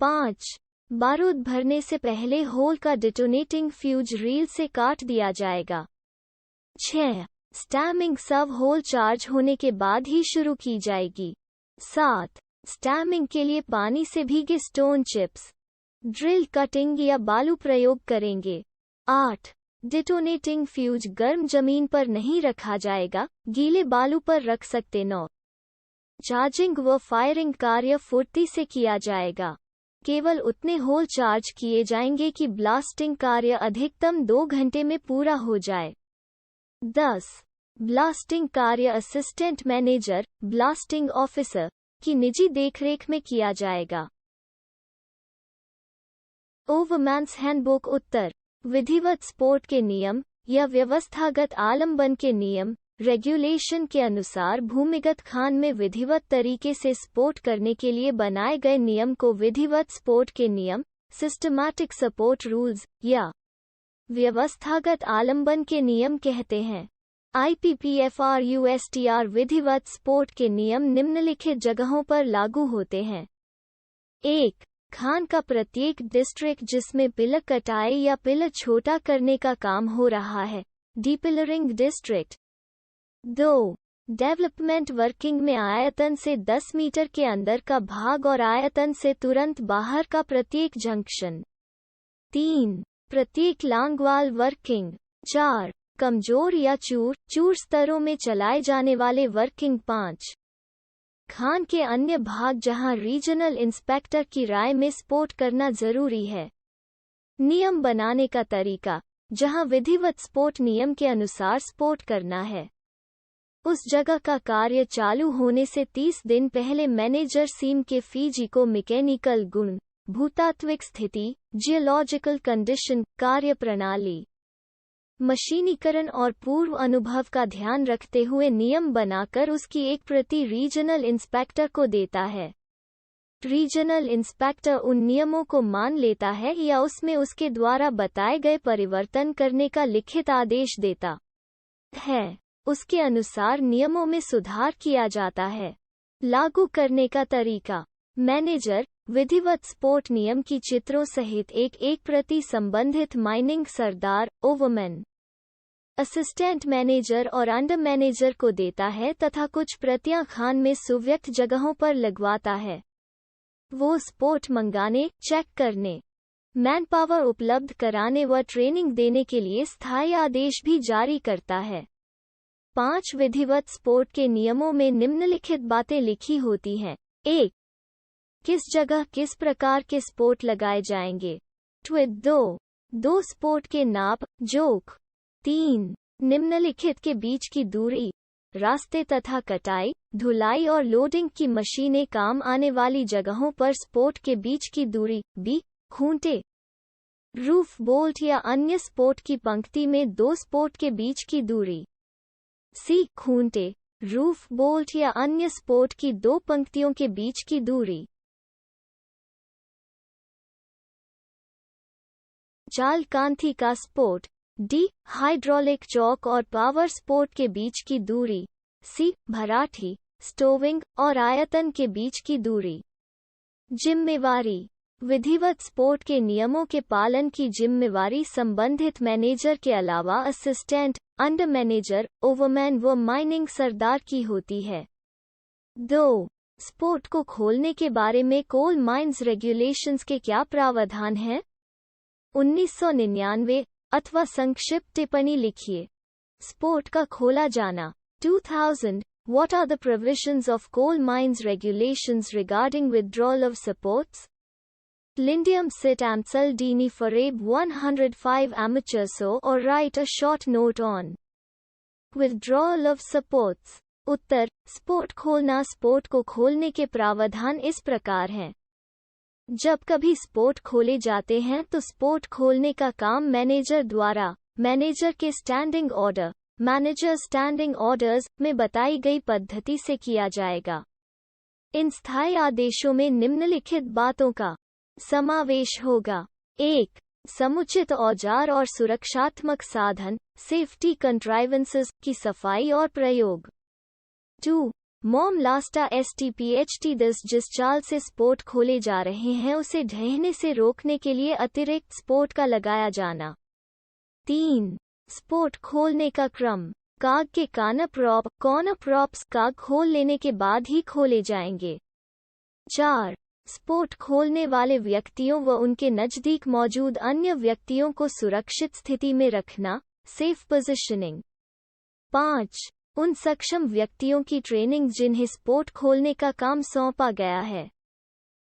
5. बारूद भरने से पहले होल का डिटोनेटिंग फ्यूज रील से काट दिया जाएगा। 6. स्टैमिंग सब होल चार्ज होने के बाद ही शुरू की जाएगी। 7. स्टैमिंग के लिए पानी से भीगे स्टोन चिप्स, ड्रिल कटिंग या बालू प्रयोग करेंगे। 8. डिटोनेटिंग फ्यूज गर्म जमीन पर नहीं रखा जाएगा, गीले बालू पर रख सकते। 9. चार्जिंग व फायरिंग कार्य फुर्ती से किया जाएगा। केवल उतने होल चार्ज किए जाएंगे कि ब्लास्टिंग कार्य अधिकतम 2 घंटे में पूरा हो जाए। 10. ब्लास्टिंग कार्य असिस्टेंट मैनेजर, ब्लास्टिंग ऑफिसर की निजी देखरेख में किया जाएगा। ओवरमैन्स हैंडबुक उत्तर. विधिवत स्पोर्ट के नियम या व्यवस्थागत आलंबन के नियम, रेगुलेशन के अनुसार भूमिगत खान में विधिवत तरीके से स्पोर्ट करने के लिए बनाए गए नियम को विधिवत स्पोर्ट के नियम, सिस्टमैटिक सपोर्ट रूल्स या व्यवस्थागत आलंबन के नियम कहते हैं। IPPFRUSTR विधिवत स्पोर्ट के नियम निम्नलिखित जगहों पर लागू होते हैं। 1. खान का प्रत्येक डिस्ट्रिक्ट जिसमें पिलर कटाई या पिलर छोटा करने का काम हो रहा है, डीपिलरिंग डिस्ट्रिक्ट। 2. डेवलपमेंट वर्किंग में आयतन से 10 मीटर के अंदर का भाग और आयतन से तुरंत बाहर का प्रत्येक जंक्शन। 3. प्रत्येक लांगवाल वर्किंग। 4. कमजोर या चूर स्तरों में चलाए जाने वाले वर्किंग। 5. खान के अन्य भाग जहां रीजनल इंस्पेक्टर की राय में स्पोर्ट करना जरूरी है। नियम बनाने का तरीका, जहां विधिवत स्पोर्ट नियम के अनुसार स्पोर्ट करना है। उस जगह का कार्य चालू होने से 30 दिन पहले मैनेजर सीम के फिजिको मैकेनिकल गुण, भूतात्विक स्थिति, जियोलॉजिकल कंडीशन, कार्य प्रणाली, मशीनीकरण और पूर्व अनुभव का ध्यान रखते हुए नियम बनाकर उसकी एक प्रति रीजनल इंस्पेक्टर को देता है। रीजनल इंस्पेक्टर उन नियमों को मान लेता है या उसमें उसके द्वारा बताए गए परिवर्तन करने का लिखित आदेश देता है। उसके अनुसार नियमों में सुधार किया जाता है। लागू करने का तरीका। मैनेजर विधिवत स्पोर्ट नियम की चित्रों सहित एक प्रति संबंधित माइनिंग सरदार, ओवरमैन, असिस्टेंट मैनेजर और अंडर मैनेजर को देता है तथा कुछ प्रतियां खान में सुव्यक्त जगहों पर लगवाता है। वो स्पोर्ट मंगाने, चेक करने, मैन पावर उपलब्ध कराने व ट्रेनिंग देने के लिए स्थायी आदेश भी जारी करता है। 5 विधिवत स्पोर्ट के नियमों में निम्नलिखित बातें लिखी होती हैं। 1. किस जगह किस प्रकार के स्पोर्ट लगाए जाएंगे। 2. स्पोर्ट के नाप, जोख। 3. निम्नलिखित के बीच की दूरी, रास्ते तथा कटाई, धुलाई और लोडिंग की मशीनें काम आने वाली जगहों पर स्पोर्ट के बीच की दूरी। बी. खूंटे, रूफ बोल्ट या अन्य स्पोर्ट की पंक्ति में 2 स्पोर्ट के बीच की दूरी। सी. खूंटे, रूफ बोल्ट या अन्य स्पोर्ट की 2 पंक्तियों के बीच की दूरी। चाल कांथी का स्पोर्ट। डी. हाइड्रोलिक चौक और पावर स्पोर्ट के बीच की दूरी। सी. भराठी, स्टोविंग और आयतन के बीच की दूरी। जिम्मेवारी। विधिवत स्पोर्ट के नियमों के पालन की जिम्मेवारी संबंधित मैनेजर के अलावा असिस्टेंट, अंडर मैनेजर, ओवरमैन व माइनिंग सरदार की होती है। 2. स्पोर्ट को खोलने के बारे में कोल माइंस रेगुलेशंस के क्या प्रावधान हैं? 1999 अथवा संक्षिप्त टिप्पणी लिखिए। स्पोर्ट का खोला जाना। 2000 What are the provisions of coal mines regulations regarding withdrawal of supports? Lindium sit Amsal Dini Farab 105 amateur so or write a short note on withdrawal of supports. Uttar, sport खोलना। Sport को खोलने के प्रावधान इस प्रकार हैं। जब कभी स्पोर्ट खोले जाते हैं तो स्पोर्ट खोलने का काम मैनेजर द्वारा, मैनेजर के standing order, manager standing orders में बताई गई पद्धति से किया जाएगा। इन स्थायी आदेशों में निम्नलिखित बातों का समावेश होगा। 1. समुचित औजार और सुरक्षात्मक साधन, सेफ्टी कंट्राइवेंसेस की सफाई और प्रयोग। 2. मॉम लास्टा STPHT 10 जिस चाल से स्पोर्ट खोले जा रहे हैं उसे ढहने से रोकने के लिए अतिरिक्त स्पोर्ट का लगाया जाना। 3. स्पोर्ट खोलने का क्रम। काग के कॉर्नर प्रॉप्स काग खोल लेने के बाद ही खोले जाएंगे। 4. स्पोर्ट खोलने वाले व्यक्तियों व उनके नजदीक मौजूद अन्य व्यक्तियों को सुरक्षित स्थिति में रखना, सेफ पोजीशनिंग। 5. उन सक्षम व्यक्तियों की ट्रेनिंग जिन्हें स्पोर्ट खोलने का काम सौंपा गया है।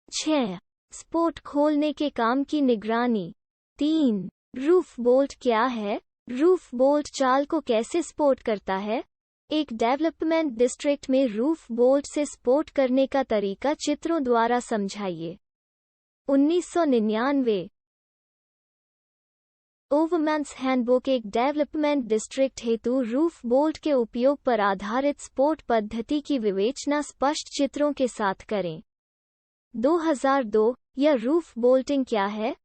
6. स्पोर्ट खोलने के काम की निगरानी। 3. रूफ बोल्ट क्या है? रूफ बोल्ट चाल को कैसे स्पोर्ट करता है? एक डेवलपमेंट डिस्ट्रिक्ट में रूफ बोल्ट से स्पोर्ट करने का तरीका चित्रों द्वारा समझाइए। 1999 ओवरमैन्स हैंडबुक एक डेवलपमेंट डिस्ट्रिक्ट हेतु रूफ बोल्ट के उपयोग पर आधारित स्पोर्ट पद्धति की विवेचना स्पष्ट चित्रों के साथ करें। 2002 यह रूफ बोल्टिंग क्या है?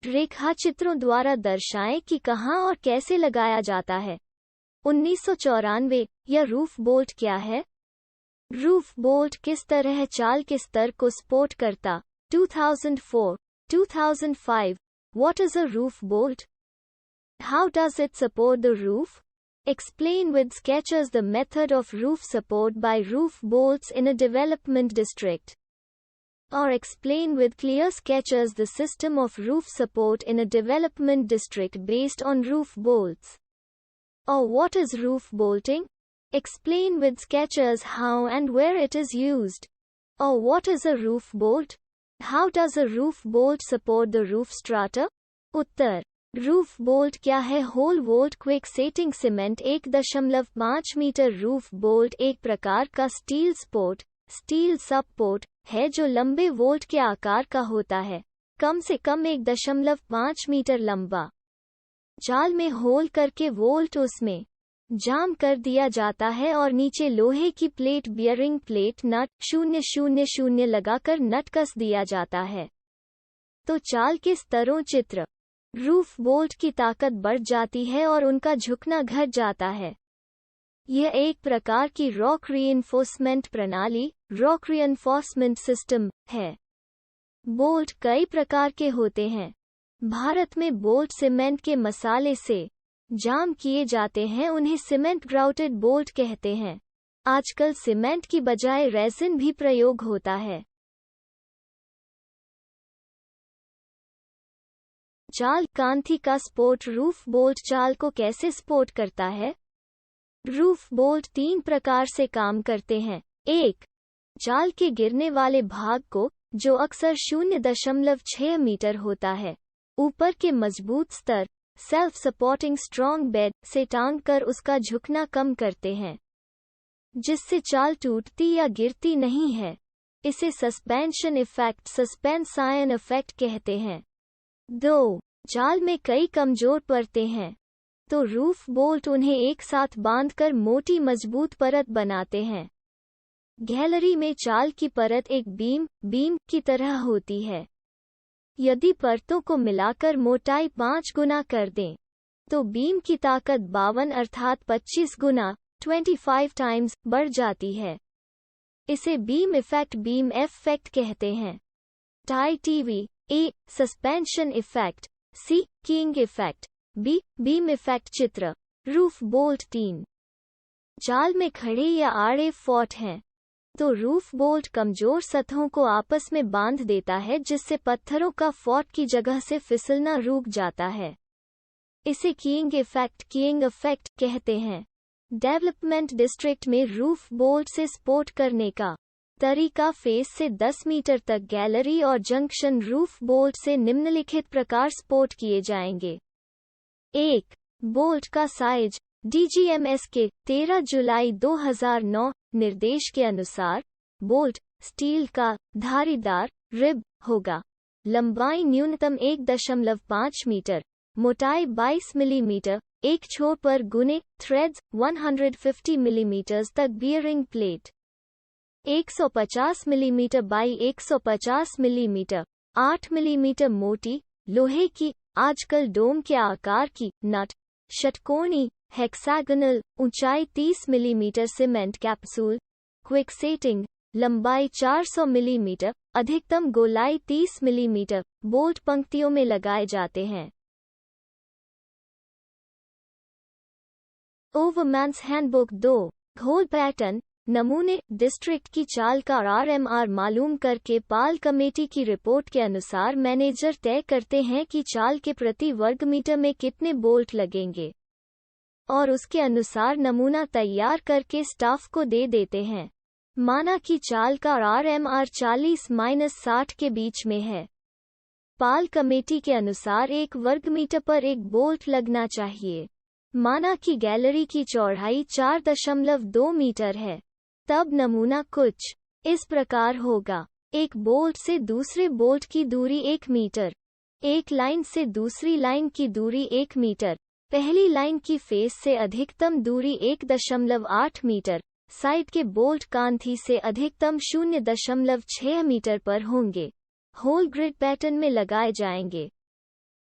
रेखा चित्रों द्वारा दर्शाएं कि कहां और कैसे लगाया जाता है। 1994 यह रूफ बोल्ट क्या है? रूफ बोल्ट किस तरह चाल के स्तर को सपोर्ट करता। 2004 What is a roof bolt? How does it support the roof? Explain with sketches the method of roof support by roof bolts in a development district. Or explain with clear sketches the system of roof support in a development district based on roof bolts. Or what is roof bolting? Explain with sketches how and where it is used. Or what is a roof bolt? How does a roof bolt support the roof strata? उत्तर, roof bolt क्या है? Hole bolt quick setting cement 1.5 metre roof bolt एक प्रकार का steel support, steel support है जो लंबे volt के आकार का होता है, कम से कम 1.5 मीटर लंबा। जाल में होल करके वोल्ट उसमें जाम कर दिया जाता है और नीचे लोहे की प्लेट बियरिंग प्लेट नट 000 लगाकर नट कस दिया जाता है। तो चाल के स्तरों चित्र, रूफ बोल्ट की ताकत बढ़ जाती है और उनका झुकना घट जाता है। यह एक प्रकार की रॉक रीइंफोर्समेंट प्रणाली, रॉक रीइंफोर्समेंट सिस्टम है। बोल्ट कई प्रकार के होते हैं। भारत में बोल्ट सीमेंट के मसाले से जाम किए जाते हैं, उन्हें सीमेंट ग्राउटेड बोल्ट कहते हैं। आजकल सीमेंट की बजाय रेजिन भी प्रयोग होता है। चाल कांथी का सपोर्ट रूफ बोल्ट चाल को कैसे सपोर्ट करता है? रूफ बोल्ट 3 प्रकार से काम करते हैं। 1. चाल के गिरने वाले भाग को, जो अक्सर 0.6 मीटर होता है, ऊपर के मजबूत स्तर सेल्फ सपोर्टिंग स्ट्रॉन्ग बेड से टांग कर उसका झुकना कम करते हैं, जिससे चाल टूटती या गिरती नहीं है। इसे सस्पेंशन इफेक्ट, सस्पेंशन इफेक्ट कहते हैं। 2. चाल में कई कमजोर परतें हैं, तो रूफ बोल्ट उन्हें एक साथ बांधकर मोटी मजबूत परत बनाते हैं। गैलरी में चाल की परत एक बीम की तरह होती है। यदि परतों को मिलाकर मोटाई 5 गुना कर दें, तो बीम की ताकत 52 अर्थात 25 गुना 25 टाइम्स बढ़ जाती है। इसे बीम इफेक्ट कहते हैं। Tie TV A suspension effect, C king effect, B beam effect चित्र, रूफ बोल्ट 3 चाल में खड़े या आड़े फॉट हैं, तो रूफ बोल्ट कमजोर सतहों को आपस में बांध देता है, जिससे पत्थरों का फॉट की जगह से फिसलना रुक जाता है। इसे किंग इफेक्ट कहते हैं। डेवलपमेंट डिस्ट्रिक्ट में रूफ बोल्ट से सपोर्ट करने का तरीका फेस से 10 मीटर तक गैलरी और जंक्शन रूफ बोल्ट से निम्नलिखित प्रकार सपोर्ट किए जाएंगे। 1. बोल्ट का साइज DGMS के 13 जुलाई 2009 निर्देश के अनुसार बोल्ट स्टील का धारीदार रिब होगा। लंबाई न्यूनतम 1.5 मीटर, मोटाई 22 मिलीमीटर, एक छोर पर गुने थ्रेड्स 150 मिलीमीटर तक bearing plate 150 millimetre by 150 millimetre, 8 millimetre मोटी लोहे की, आजकल डोम के आकार की नट, षटकोणी हेक्सागोनल, ऊंचाई 30 millimetre cement capsule, quick setting, लंबाई 400 मिलीमीटर, अधिकतम गोलाई 30 मिलीमीटर, बोल्ट पंक्तियों में लगाए जाते हैं। ओवरमैन्स हैंडबुक 2 होल पैटर्न नमूने डिस्ट्रिक्ट की चाल का RMR मालूम करके पाल कमेटी की रिपोर्ट के अनुसार मैनेजर तय करते हैं कि चाल के प्रति वर्ग मीटर में कितने बोल्ट लगेंगे और उसके अनुसार नमूना तैयार करके स्टाफ को दे देते हैं। माना कि चाल का RMR 40-60 के बीच में है। पाल कमेटी के अनुसार 1 वर्ग मीटर पर 1 बोल्ट लगना चाहिए। माना कि गैलरी की चौड़ाई 4.2 मीटर है, तब नमूना कुछ इस प्रकार होगा। एक बोल्ट से दूसरे बोल्ट की दूरी 1 मीटर, एक लाइन से दूसरी लाइन की दूरी 1 मीटर, पहली लाइन की फेस से अधिकतम दूरी 1.8 मीटर, साइड के बोल्ट कांथी से अधिकतम 0.6 मीटर पर होंगे। होल ग्रिड पैटर्न में लगाए जाएंगे।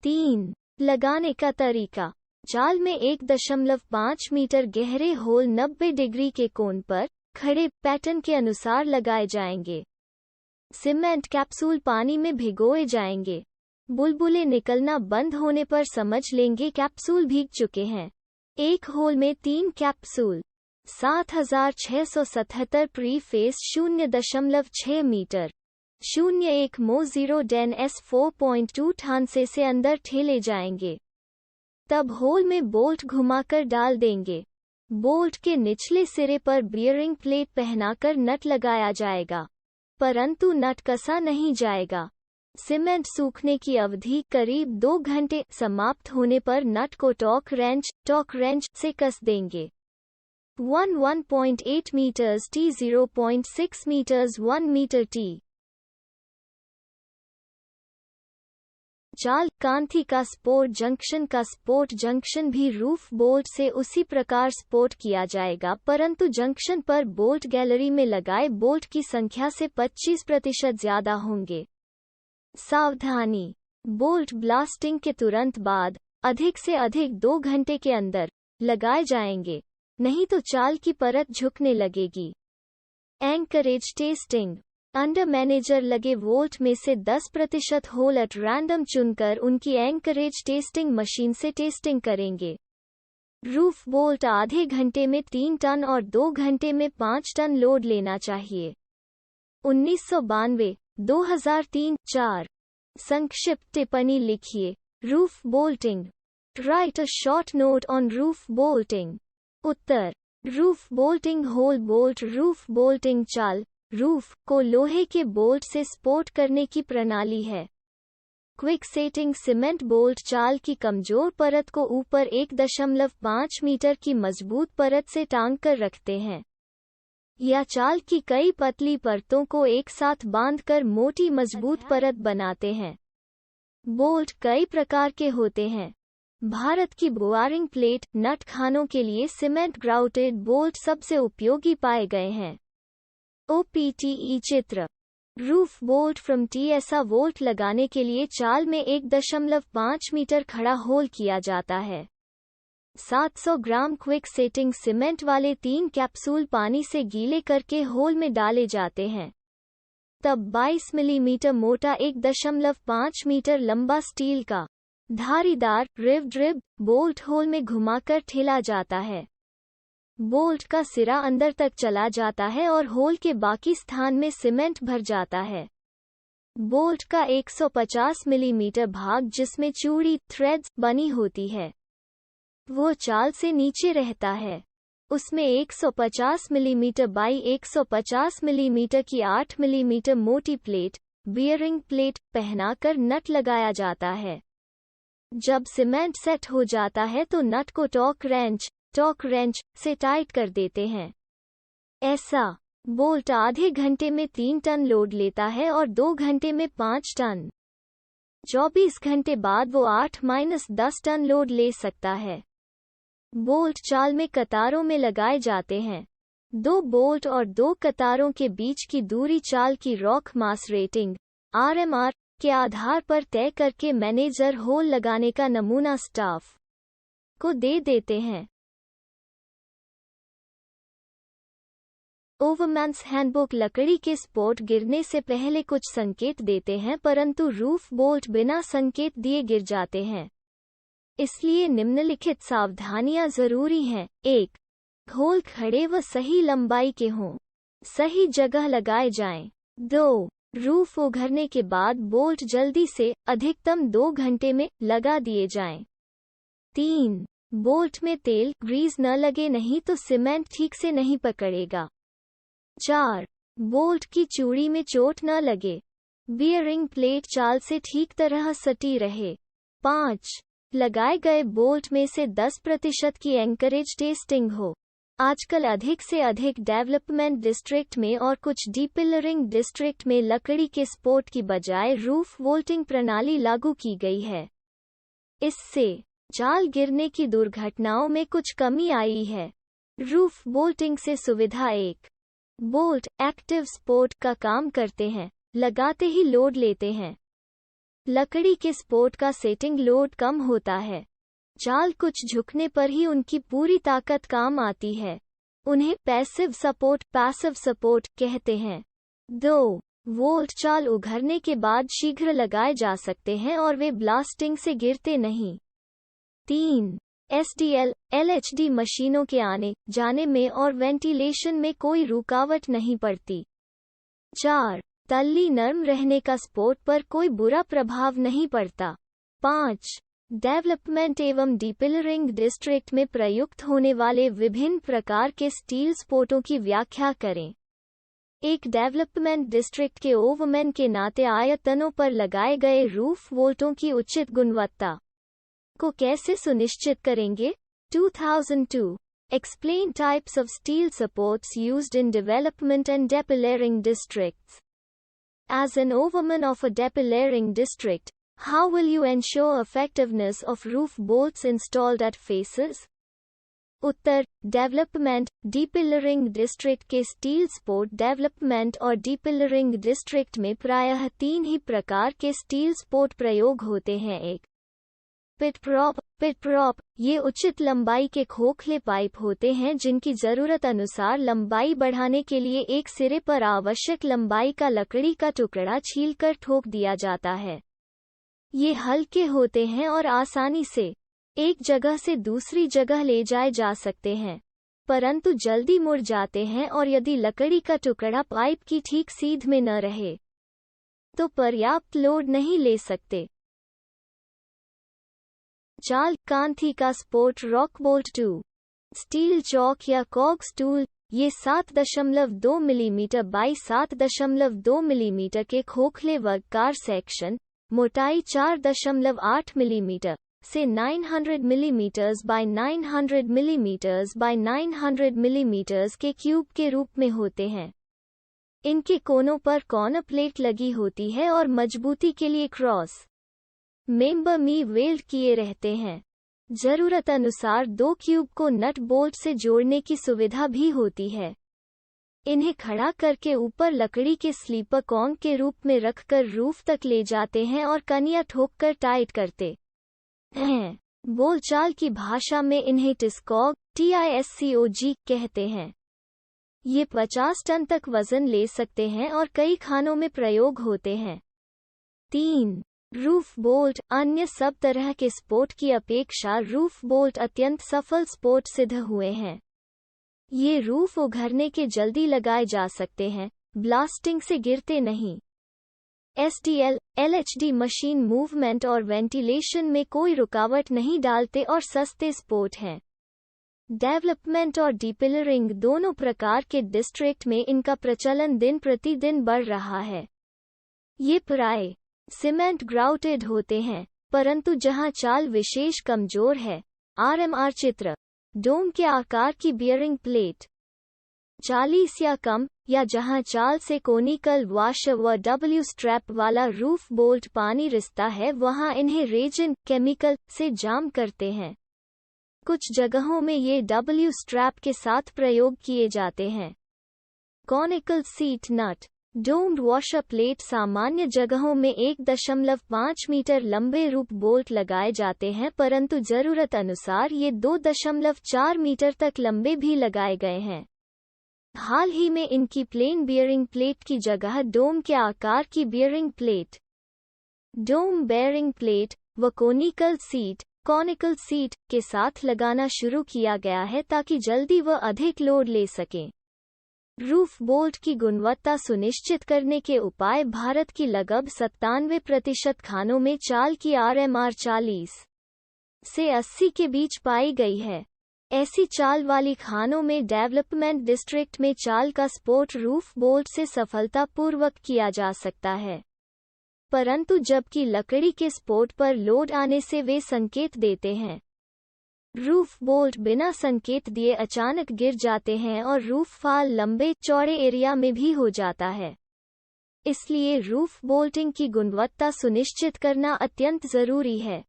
3. लगाने का तरीका। चाल में 1.5 मीटर गहरे होल 90 डिग्री के कोण पर खड़े पैटर्न के अनुसार लगाए जाएंगे। सीमेंट कैप्सूल पानी में भिगोए जाएंगे। बुलबुले निकलना बंद होने पर समझ लेंगे कैप्सूल भीग चुके हैं। एक होल में 3 कैप्सूल, 7677 प्री फेस 0.6 मीटर, 01 मो 0 डेन एस 4.2 ठानसे से अंदर ठेले जाएंगे। तब होल में बोल्ट घुमाकर डाल देंगे। बोल्ट के निचले सिरे पर बियरिंग प्लेट पहनाकर नट लगाया जाएगा, परंतु नट कसा नहीं जाएगा। सीमेंट सूखने की अवधि करीब 2 घंटे, समाप्त होने पर नट को टॉर्क रेंच से कस देंगे। 1.8 metres T 0.6 metres 1 metre T. चाल कांथी का स्पोर्ट जंक्शन भी रूफ बोल्ट से उसी प्रकार स्पोर्ट किया जाएगा, परंतु जंक्शन पर बोल्ट गैलरी में लगाए बोल्ट की संख्या से 25% ज्यादा होंगे। सावधानी, बोल्ट ब्लास्टिंग के तुरंत बाद अधिक से अधिक 2 घंटे के अंदर लगाए जाएंगे, नहीं तो चाल की परत झुकने लगेगी। एंकरेज टेस्टिंग, अंडर मैनेजर लगे वोल्ट में से 10% होल एट रैंडम चुनकर उनकी एंकरेज टेस्टिंग मशीन से टेस्टिंग करेंगे। रूफ बोल्ट आधे घंटे में 3 टन और 2 घंटे में 5 टन लोड लेना चाहिए। 1992, 2003-4। संक्षिप्त टिप्पणी लिखिए। Roof bolting, write a short note on roof bolting. उत्तर, roof bolting hole bolt roof bolting चाल रूफ को लोहे के बोल्ट से स्पोर्ट करने की प्रणाली है। क्विक सेटिंग सीमेंट बोल्ट चाल की कमजोर परत को ऊपर 1.5 मीटर की मजबूत परत से टांग कर रखते हैं, या चाल की कई पतली परतों को एक साथ बांधकर मोटी मजबूत परत बनाते हैं। बोल्ट कई प्रकार के होते हैं। भारत की बोआरिंग प्लेट नट खानों के लिए सीमेंट ग्राउटेड बोल्ट सबसे उपयोगी पाए गए हैं। OPTE चित्र, roof bolt from TSA volt लगाने के लिए चाल में 1.5 मीटर खड़ा होल किया जाता है। 700 ग्राम क्विक सेटिंग सीमेंट वाले 3 कैप्सूल पानी से गीले करके होल में डाले जाते हैं। तब 22 मिलीमीटर मोटा 1.5 मीटर लंबा स्टील का धारीदार रिब बोल्ट होल में घुमाकर ठेला जाता है। बोल्ट का सिरा अंदर तक चला जाता है और होल के बाकी स्थान में सीमेंट भर जाता है। बोल्ट का 150 मिलीमीटर भाग जिसमें चूड़ी थ्रेड्स बनी होती है, वो चाल से नीचे रहता है। उसमें 150 मिलीमीटर बाई 150 मिलीमीटर की 8 मिलीमीटर मोटी प्लेट, बियरिंग प्लेट, पहनाकर नट लगाया जाता है। जब सीमेंट सेट हो जाता है तो नट को टॉर्क रेंच से टाइट कर देते हैं। ऐसा बोल्ट आधे घंटे में 3 टन लोड लेता है और 2 घंटे में 5 टन। 24 घंटे बाद वो 8-10 टन लोड ले सकता है। बोल्ट चाल में कतारों में लगाए जाते हैं। 2 बोल्ट और 2 कतारों के बीच की दूरी चाल की रॉक मास रेटिंग RMR के आधार पर तय करके मैनेजर होल लगाने का नमूना स्टाफ को दे देते हैं। ओवरमैन्स हैंडबुक लकड़ी के स्पोर्ट गिरने से पहले कुछ संकेत देते हैं, परंतु रूफ बोल्ट बिना संकेत दिए गिर जाते हैं। इसलिए निम्नलिखित सावधानियां जरूरी हैं। 1. होल खड़े व सही लंबाई के हों, सही जगह लगाए जाएं। 2. रूफ उघरने के बाद बोल्ट जल्दी से अधिकतम 2 घंटे में लगा दिए जाएं। 3. बोल्ट में तेल ग्रीस न लगे, नहीं तो सीमेंट ठीक से नहीं पकड़ेगा। 4. बोल्ट की चूड़ी में चोट न लगे, बियरिंग प्लेट चाल से ठीक तरह सटी रहे। 5. लगाए गए बोल्ट में से 10% की एंकरेज टेस्टिंग हो। आजकल अधिक से अधिक डेवलपमेंट डिस्ट्रिक्ट में और कुछ डीपिलरिंग डिस्ट्रिक्ट में लकड़ी के स्पोर्ट की बजाय रूफ वोल्टिंग प्रणाली लागू की गई है। इससे चाल गिरने की दुर्घटनाओं में कुछ कमी आई है। रूफ बोल्टिंग से सुविधा 1. बोल्ट एक्टिव स्पोर्ट का काम करते हैं, लगाते ही लोड लेते हैं। लकड़ी के स्पोर्ट का सेटिंग लोड कम होता है। चाल कुछ झुकने पर ही उनकी पूरी ताकत काम आती है। उन्हें पैसिव सपोर्ट कहते हैं। 2. वोल्ट चाल उघरने के बाद शीघ्र लगाए जा सकते हैं और वे ब्लास्टिंग से गिरते नहीं। 3. SDL, LHD मशीनों के आने जाने में और वेंटिलेशन में कोई रुकावट नहीं पड़ती। 4. तल्ली नर्म रहने का स्पोर्ट पर कोई बुरा प्रभाव नहीं पड़ता। 5. डेवलपमेंट एवं डिपिलरिंग डिस्ट्रिक्ट में प्रयुक्त होने वाले विभिन्न प्रकार के स्टील स्पोर्टों की व्याख्या करें। एक डेवलपमेंट डिस्ट्रिक्ट के ओवरमैन के नाते आयतनों पर लगाए गए रूफ बोल्टों की उचित गुणवत्ता को कैसे सुनिश्चित करेंगे? 2002. Explain types of steel supports used in development and depilaring districts. As an overman of a depilaring district, how will you ensure effectiveness of roof bolts installed at faces? उत्तर, डेवलपमेंट डिपिलरिंग डिस्ट्रिक्ट के steel support development और depillaring district में प्रायः 3 ही प्रकार के steel sport प्रयोग होते हैं। एक पिट प्रॉप, ये उचित लंबाई के खोखले पाइप होते हैं जिनकी जरूरत अनुसार लंबाई बढ़ाने के लिए एक सिरे पर आवश्यक लंबाई का लकड़ी का टुकड़ा छीलकर ठोक दिया जाता है। ये हल्के होते हैं और आसानी से एक जगह से दूसरी जगह ले जाए जा सकते हैं, परंतु जल्दी मुड़ जाते हैं और यदि लकड़ी का टुकड़ा पाइप की ठीक सीध में न रहे तो पर्याप्त लोड नहीं ले सकते। चाल कांथी का स्पोर्ट रॉक बोल्ट 2. स्टील चौक या कॉग स्टूल, ये 7.2 मिलीमीटर बाई 7.2 मिलीमीटर के खोखले वर्गकार सेक्शन, मोटाई 4.8 मिलीमीटर से 900 millimetres by 900 millimetres by 900 millimetres के क्यूब के रूप में होते हैं। इनके कोनों पर कॉर्नर प्लेट लगी होती है और मजबूती के लिए क्रॉस मेंबर में वेल्ड किए रहते हैं। जरूरत अनुसार 2 क्यूब को नट बोल्ट से जोड़ने की सुविधा भी होती है। इन्हें खड़ा करके ऊपर लकड़ी के स्लीपर कॉन्ग के रूप में रखकर रूफ तक ले जाते हैं और कनिया ठोककर टाइट करते हैं। बोलचाल की भाषा में इन्हें TISCOG कहते हैं। ये 50 टन तक वजन ले सकते हैं और कई खानों में प्रयोग होते हैं। 3. रूफ बोल्ट, अन्य सब तरह के स्पोर्ट की अपेक्षा रूफ बोल्ट अत्यंत सफल स्पोर्ट सिद्ध हुए हैं। ये रूफ उघरने के जल्दी लगाए जा सकते हैं, ब्लास्टिंग से गिरते नहीं। SDL, LHD मशीन मूवमेंट और वेंटिलेशन में कोई रुकावट नहीं डालते और सस्ते स्पोर्ट हैं। डेवलपमेंट और डिपिलरिंग दोनों प्रकार के डिस्ट्रिक्ट में इनका प्रचलन दिन प्रतिदिन बढ़ रहा है। ये प्राय सीमेंट ग्राउटेड होते हैं, परंतु जहां चाल विशेष कमजोर है, RMR चित्र, डोम के आकार की बियरिंग प्लेट 40 या कम, या जहां चाल से कोनिकल वाशर व W स्ट्रैप वाला रूफ बोल्ट पानी रिसता है, वहां इन्हें रेजिन केमिकल से जाम करते हैं। कुछ जगहों में ये W स्ट्रैप के साथ प्रयोग किए जाते हैं। कॉनिकल सीट नट डोम्ड वॉशर प्लेट, सामान्य जगहों में 1.5 मीटर लंबे रूफ बोल्ट लगाए जाते हैं, परंतु जरूरत अनुसार ये 2.4 मीटर तक लंबे भी लगाए गए हैं। हाल ही में इनकी प्लेन बियरिंग प्लेट की जगह डोम के आकार की बियरिंग प्लेट, डोम बेयरिंग प्लेट व कॉनिकल सीट के साथ लगाना शुरू किया गया है ताकि जल्दी व अधिक लोड ले सकें। रूफ बोल्ट की गुणवत्ता सुनिश्चित करने के उपाय भारत की लगभग 97% खानों में चाल की RMR 40 से 80 के बीच पाई गई है। ऐसी चाल वाली खानों में डेवलपमेंट डिस्ट्रिक्ट में चाल का स्पोर्ट रूफ बोल्ट से सफलतापूर्वक किया जा सकता है, परंतु जबकि लकड़ी के स्पोर्ट पर लोड आने से वे संकेत देते हैं। रूफ बोल्ट बिना संकेत दिए अचानक गिर जाते हैं और रूफ फाल लंबे चौड़े एरिया में भी हो जाता है। इसलिए रूफ बोल्टिंग की गुणवत्ता सुनिश्चित करना अत्यंत जरूरी है।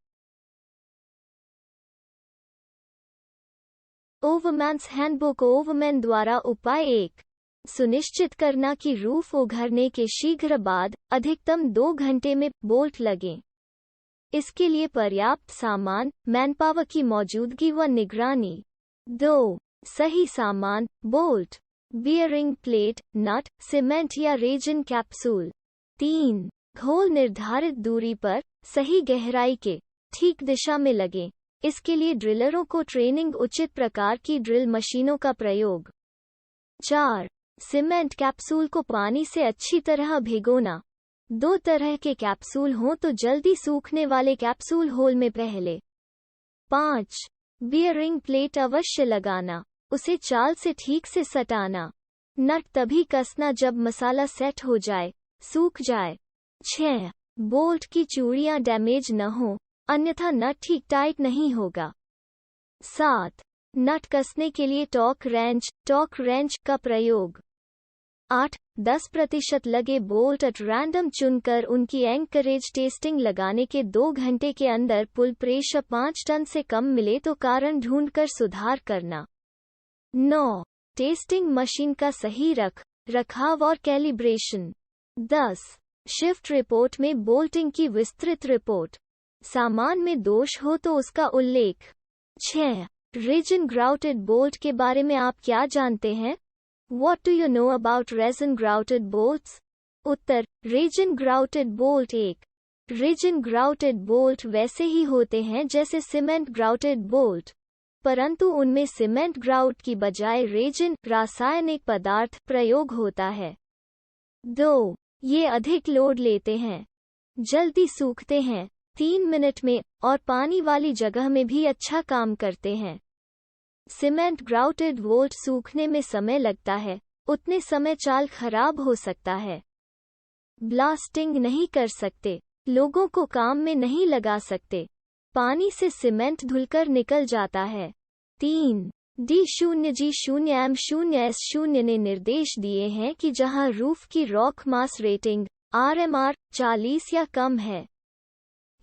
ओवरमैन्स हैंडबुक ओवरमैन द्वारा उपाय 1, सुनिश्चित करना कि रूफ उघरने के शीघ्र बाद अधिकतम 2 घंटे में बोल्ट लगें। इसके लिए पर्याप्त सामान, मैनपावर की मौजूदगी व निगरानी। 2. सही सामान, बोल्ट, बियरिंग प्लेट, नट, सीमेंट या रेजिन कैप्सूल। 3. घोल निर्धारित दूरी पर, सही गहराई के, ठीक दिशा में लगें। इसके लिए ड्रिलरों को ट्रेनिंग, उचित प्रकार की ड्रिल मशीनों का प्रयोग। 4. सीमेंट कैप्सूल को पानी से अच्छी तरह भिगोना। 2 तरह के कैप्सूल हों तो जल्दी सूखने वाले कैप्सूल होल में पहले। 5. बियरिंग प्लेट अवश्य लगाना, उसे चाल से ठीक से सटाना। नट तभी कसना जब मसाला सेट हो जाए, सूख जाए। 6. बोल्ट की चूड़ियां डैमेज न हो, अन्यथा नट ठीक टाइट नहीं होगा। 7. नट कसने के लिए टॉर्क रेंच का प्रयोग। 8. 10% लगे बोल्ट एट रैंडम चुनकर उनकी एंकरेज टेस्टिंग लगाने के 2 घंटे के अंदर पुल प्रेशर 5 टन से कम मिले तो कारण ढूंढकर सुधार करना। 9. टेस्टिंग मशीन का सही रखाव और कैलिब्रेशन। 10. शिफ्ट रिपोर्ट में बोल्टिंग की विस्तृत रिपोर्ट। सामान में दोष हो तो उसका उल्लेख। 6. रेजिन ग्राउटेड बोल्ट के बारे में आप क्या जानते हैं? What do you know about resin grouted bolts? Uttar, resin grouted bolt एक रेजिन ग्राउटेड बोल्ट वैसे ही होते हैं जैसे सीमेंट ग्राउटेड बोल्ट, परंतु उनमें सीमेंट ग्राउट की बजाय रेजिन रासायनिक पदार्थ प्रयोग होता है। 2. ये अधिक लोड लेते हैं, जल्दी सूखते हैं 3 मिनट में और पानी वाली जगह में भी अच्छा काम करते हैं। सीमेंट ग्राउटेड बोल्ट सूखने में समय लगता है, उतने समय चाल खराब हो सकता है। ब्लास्टिंग नहीं कर सकते, लोगों को काम में नहीं लगा सकते, पानी से सीमेंट धुलकर निकल जाता है। 3. D0G0M0S0 ने निर्देश दिए हैं कि जहां रूफ की रॉक मास रेटिंग RMR 40 या कम है,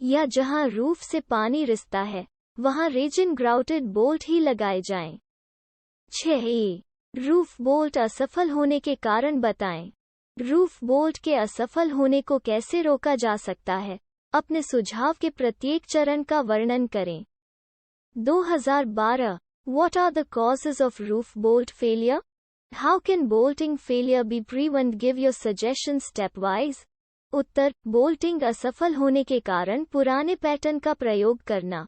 या जहां रूफ से पानी रिसता है, वहां रेजिन ग्राउटेड बोल्ट ही लगाए जाएं। 6. रूफ बोल्ट असफल होने के कारण बताएं। रूफ बोल्ट के असफल होने को कैसे रोका जा सकता है? अपने सुझाव के प्रत्येक चरण का वर्णन करें। 2012 What are the causes of roof bolt failure? How can bolting failure be prevented? Give your suggestions stepwise. Uttar, bolting असफल होने के कारण पुराने पैटर्न का प्रयोग करना।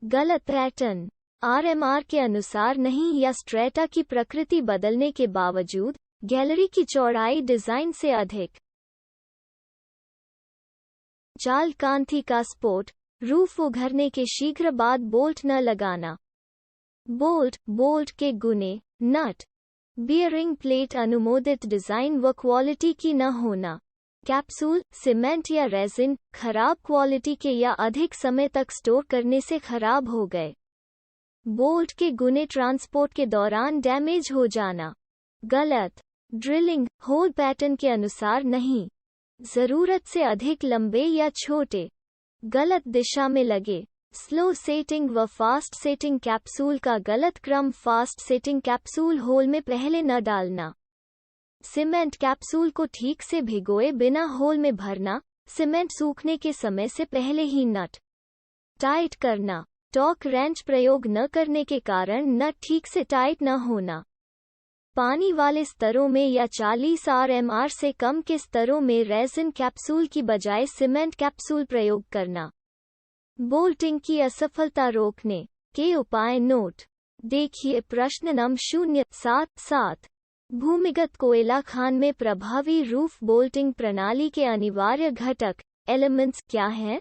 गलत पैटर्न RMR के अनुसार नहीं या स्ट्रेटा की प्रकृति बदलने के बावजूद गैलरी की चौड़ाई डिजाइन से अधिक। चाल कांथी का स्पोर्ट, रूफ उघरने के शीघ्र बाद बोल्ट न लगाना। बोल्ट के गुने, नट, बियरिंग प्लेट अनुमोदित डिजाइन व क्वालिटी की न होना। कैप्सूल, सीमेंट या रेजिन खराब क्वालिटी के या अधिक समय तक स्टोर करने से खराब हो गए। बोल्ट के गुने ट्रांसपोर्ट के दौरान डैमेज हो जाना। गलत ड्रिलिंग, होल पैटर्न के अनुसार नहीं, जरूरत से अधिक लंबे या छोटे। गलत दिशा में लगे। स्लो सेटिंग व फास्ट सेटिंग कैप्सूल का गलत क्रम। फास्ट सेटिंग कैप्सूल होल में पहले न डालना। सीमेंट कैप्सूल को ठीक से भिगोए बिना होल में भरना। सीमेंट सूखने के समय से पहले ही नट टाइट करना। टॉर्क रेंच प्रयोग न करने के कारण नट ठीक से टाइट न होना। पानी वाले स्तरों में या 40 RMR से कम के स्तरों में रेजिन कैप्सूल की बजाय सीमेंट कैप्सूल प्रयोग करना। बोल्टिंग की असफलता रोकने के उपाय नोट। देखिए प्रश्न नंबर 077। भूमिगत कोयला खान में प्रभावी रूफ बोल्टिंग प्रणाली के अनिवार्य घटक एलिमेंट्स क्या हैं?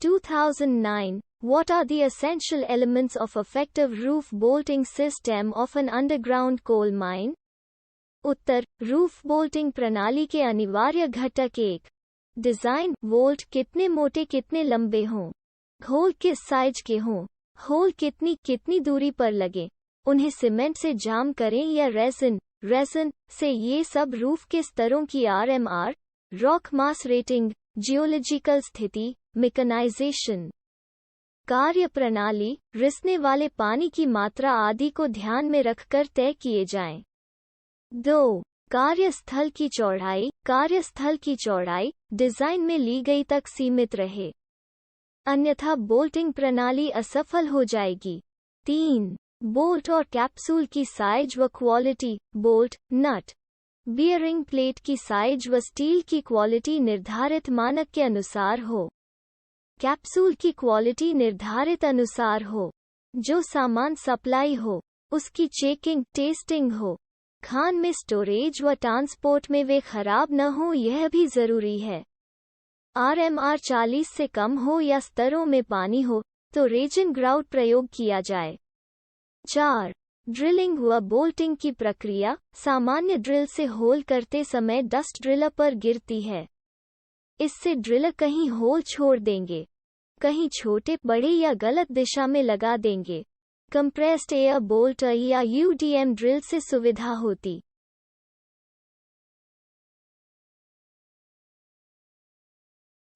2009 What are the essential elements of effective roof bolting system of an underground coal mine? Uttar, roof bolting प्रणाली के अनिवार्य घटक 1। डिजाइन, वोल्ट कितने मोटे कितने लंबे हों, होल किस साइज के हों, होल कितनी दूरी पर लगे, उन्हें सीमेंट से जाम करें या रेजिन से। ये सब रूफ के स्तरों की RMR, rock mass rating, geological स्थिति, मेकनाइजेशन, कार्य प्रणाली, रिसने वाले पानी की मात्रा आदि को ध्यान में रखकर तय किए जाएं। 2. कार्यस्थल की चौड़ाई डिजाइन में ली गई तक सीमित रहे, अन्यथा बोल्टिंग प्रणाली असफल हो जाएगी। 3. बोल्ट और कैप्सूल की साइज व क्वालिटी, बोल्ट, नट, बियरिंग प्लेट की साइज व स्टील की क्वालिटी निर्धारित मानक के अनुसार हो। कैप्सूल की क्वालिटी निर्धारित अनुसार हो। जो सामान सप्लाई हो उसकी चेकिंग टेस्टिंग हो। खान में स्टोरेज व ट्रांसपोर्ट में वे खराब न हो यह भी जरूरी है। RMR 40 से कम हो या स्तरों में पानी हो तो रेजिन ग्राउट प्रयोग किया जाए। 4. ड्रिलिंग व बोल्टिंग की प्रक्रिया। सामान्य ड्रिल से होल करते समय डस्ट ड्रिलर पर गिरती है। इससे ड्रिलर कहीं होल छोड़ देंगे, कहीं छोटे बड़े या गलत दिशा में लगा देंगे। कंप्रेस्ड एयर बोल्ट या UDM ड्रिल से सुविधा होती।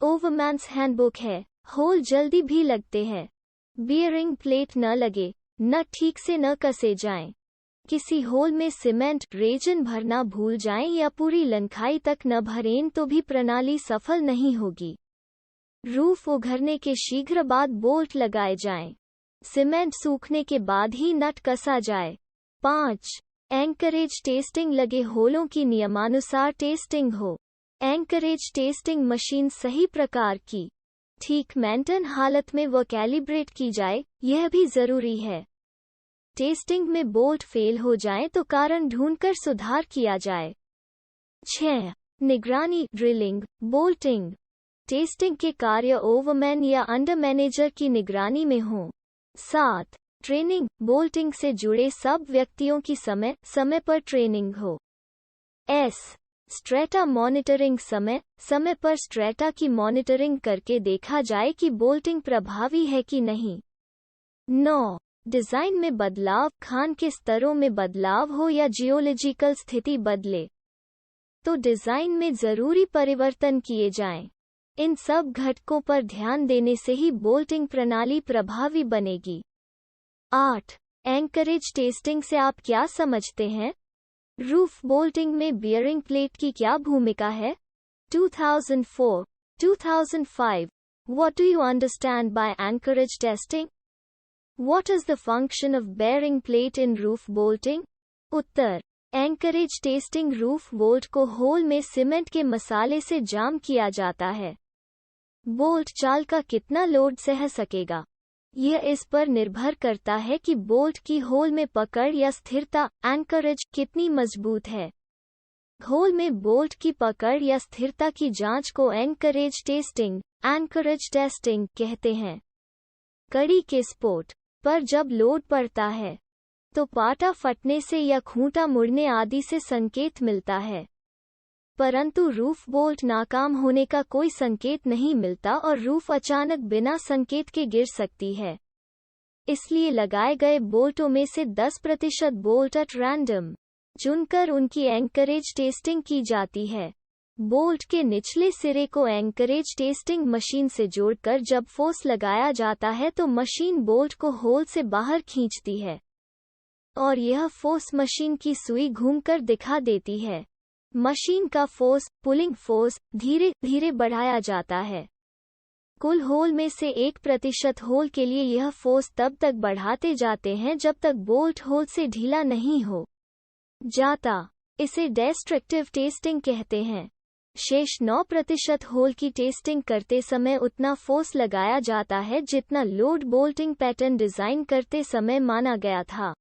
ओवरमैन्स हैंडबुक है। होल जल्दी भी लगते हैं। बियरिंग प्लेट न लगे, न ठीक से न कसे जाएं। किसी होल में सीमेंट रेजिन भरना भूल जाएं या पूरी लंकाई तक न भरें तो भी प्रणाली सफल नहीं होगी। रूफ उघरने के शीघ्र बाद बोल्ट लगाए जाएं। सीमेंट सूखने के बाद ही नट कसा जाए। 5. एंकरेज टेस्टिंग लगे होलों की नियमानुसार टेस्टिंग हो। एंकरेज टेस्टिंग मशीन सही प्रकार की, ठीक मेंटेन हालत में वो कैलिब्रेट की जाए, यह भी जरूरी है। टेस्टिंग में बोल्ट फेल हो जाए तो कारण ढूंढकर सुधार किया जाए। 6. निगरानी ड्रिलिंग बोल्टिंग। टेस्टिंग के कार्य ओवरमैन या अंडर मैनेजर की निगरानी में हों। 7. ट्रेनिंग बोल्टिंग से जुड़े सब व्यक्तियों की समय समय पर ट्रेनिंग हो। S. स्ट्रेटा मॉनिटरिंग समय समय पर स्ट्रेटा की मॉनिटरिंग करके देखा जाए कि बोल्टिंग प्रभावी है कि नहीं। 9. डिजाइन में बदलाव। खान के स्तरों में बदलाव हो या जियोलॉजिकल स्थिति बदले तो डिजाइन में जरूरी परिवर्तन किए जाएं। इन सब घटकों पर ध्यान देने से ही बोल्टिंग प्रणाली प्रभावी बनेगी। 8. एंकरेज टेस्टिंग से आप क्या समझते हैं? रूफ बोल्टिंग में बियरिंग प्लेट की क्या भूमिका है? 2004, 2005. What do you understand by anchorage testing? What is the function of bearing plate in roof bolting? उत्तर: एंकरेज टेस्टिंग रूफ बोल्ट को होल में सीमेंट के मसाले से जाम किया जाता है। बोल्ट चाल का कितना लोड सह सकेगा, यह इस पर निर्भर करता है कि बोल्ट की होल में पकड़ या स्थिरता एंकरेज कितनी मजबूत है। होल में बोल्ट की पकड़ या स्थिरता की जांच को एंकरेज टेस्टिंग कहते हैं। कड़ी के स्पोर्ट पर जब लोड पड़ता है तो पाटा फटने से या खूंटा मुड़ने आदि से संकेत मिलता है, परंतु रूफ बोल्ट नाकाम होने का कोई संकेत नहीं मिलता और रूफ अचानक बिना संकेत के गिर सकती है। इसलिए लगाए गए बोल्टों में से 10% बोल्ट एट रैंडम चुनकर उनकी एंकरेज टेस्टिंग की जाती है। बोल्ट के निचले सिरे को एंकरेज टेस्टिंग मशीन से जोड़कर जब फोर्स लगाया जाता है तो मशीन बोल्ट को होल से बाहर खींचती है और यह फोर्स मशीन की सुई घूमकर दिखा देती है। मशीन का फोर्स पुलिंग फोर्स धीरे धीरे बढ़ाया जाता है। कुल होल में से 1% होल के लिए यह फोर्स तब तक बढ़ाते जाते हैं जब तक बोल्ट होल से ढीला नहीं हो जाता। इसे डिस्ट्रक्टिव टेस्टिंग कहते हैं। शेष 9% होल की टेस्टिंग करते समय उतना फोर्स लगाया जाता है जितना लोड बोल्टिंग पैटर्न डिजाइन करते समय माना गया था।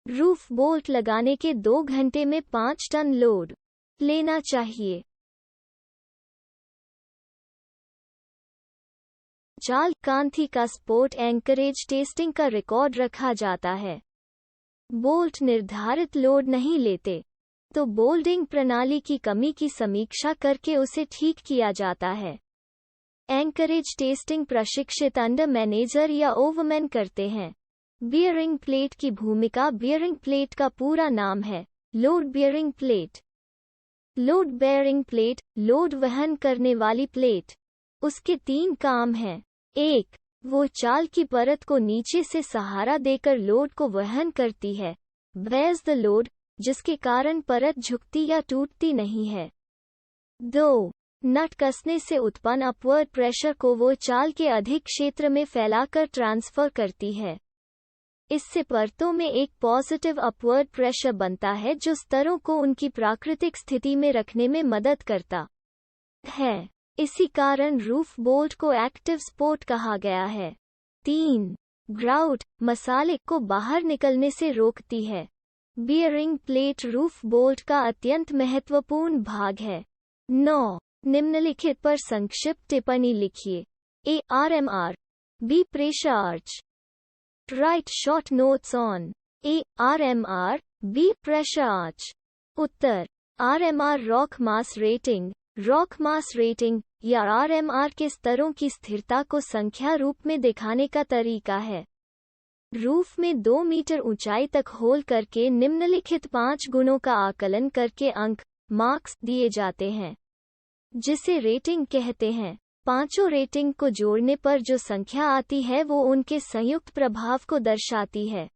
रूफ बोल्ट लगाने के 2 घंटे में 5 टन लोड लेना चाहिए। चाल कांथी का स्पोर्ट एंकरेज टेस्टिंग का रिकॉर्ड रखा जाता है। बोल्ट निर्धारित लोड नहीं लेते तो बोल्टिंग प्रणाली की कमी की समीक्षा करके उसे ठीक किया जाता है। एंकरेज टेस्टिंग प्रशिक्षित अंडर मैनेजर या ओवरमैन करते हैं। बियरिंग प्लेट की भूमिका। बियरिंग प्लेट का पूरा नाम है load bearing plate. Load bearing plate load वहन करने वाली प्लेट। उसके 3 काम हैं। 1. वो चाल की परत को नीचे से सहारा देकर लोड को वहन करती है, बेयर्स द लोड, जिसके कारण परत झुकती या टूटती नहीं है। 2. नट कसने से उत्पन्न अपवर्ड प्रेशर को वो चाल के अधिक क्षेत्र में फैलाकर ट्रांसफर करती है। इससे परतों में एक पॉजिटिव अपवर्ड प्रेशर बनता है जो स्तरों को उनकी प्राकृतिक स्थिति में रखने में मदद करता है। इसी कारण रूफ बोल्ट को एक्टिव स्पोर्ट कहा गया है। 3. ग्राउट मसाले को बाहर निकलने से रोकती है। बियरिंग प्लेट रूफ बोल्ट का अत्यंत महत्वपूर्ण भाग है। 9. निम्नलिखित पर संक्षिप्त टिप्पणी लिखिए। A. RMR B. Pressure arch. Right short notes on A. RMR B. Pressure arch. Uttar RMR rock mass rating, rock mass rating या RMR के स्तरों की स्थिरता को संख्या रूप में दिखाने का तरीका है। रूफ में 2 मीटर ऊंचाई तक होल करके निम्नलिखित 5 गुणों का आकलन करके अंक मार्क्स दिए जाते हैं, जिसे रेटिंग कहते हैं। पांचों रेटिंग को जोड़ने पर जो संख्या आती है वो उनके संयुक्त प्रभाव को दर्शाती है।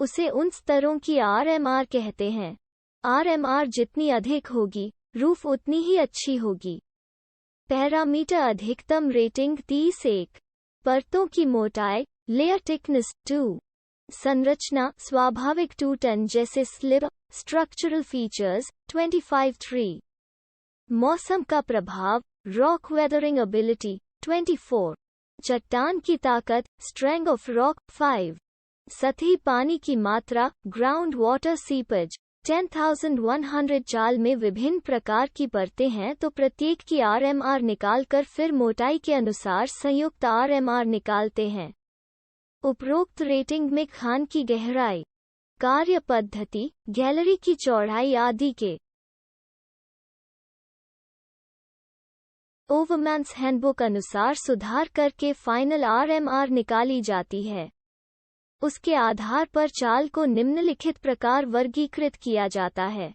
उसे उन स्तरों की RMR कहते हैं। RMR जितनी अधिक होगी, रूफ उतनी ही अच्छी होगी। पैरामीटर अधिकतम रेटिंग 31। परतों की मोटाई लेयर थिकनेस 2। संरचना स्वाभाविक टूटन जैसे स्लिप, स्ट्रक्चरल फीचर्स 25-3। मौसम का प्रभाव रॉक वेदरिंग एबिलिटी 24। चट्टान की ताकत स्ट्रेंथ ऑफ रॉक 5। सतही पानी की मात्रा ग्राउंड वाटर सीपेज 10,100। चाल में विभिन्न प्रकार की परतें हैं तो प्रत्येक की RMR निकालकर फिर मोटाई के अनुसार संयुक्त RMR निकालते हैं। उपरोक्त रेटिंग में खान की गहराई, कार्य पद्धति, गैलरी की चौड़ाई आदि के ओवरमैन्स हैंडबुक अनुसार सुधार करके फाइनल RMR निकाली जाती है। उसके आधार पर चाल को निम्नलिखित प्रकार वर्गीकृत किया जाता है।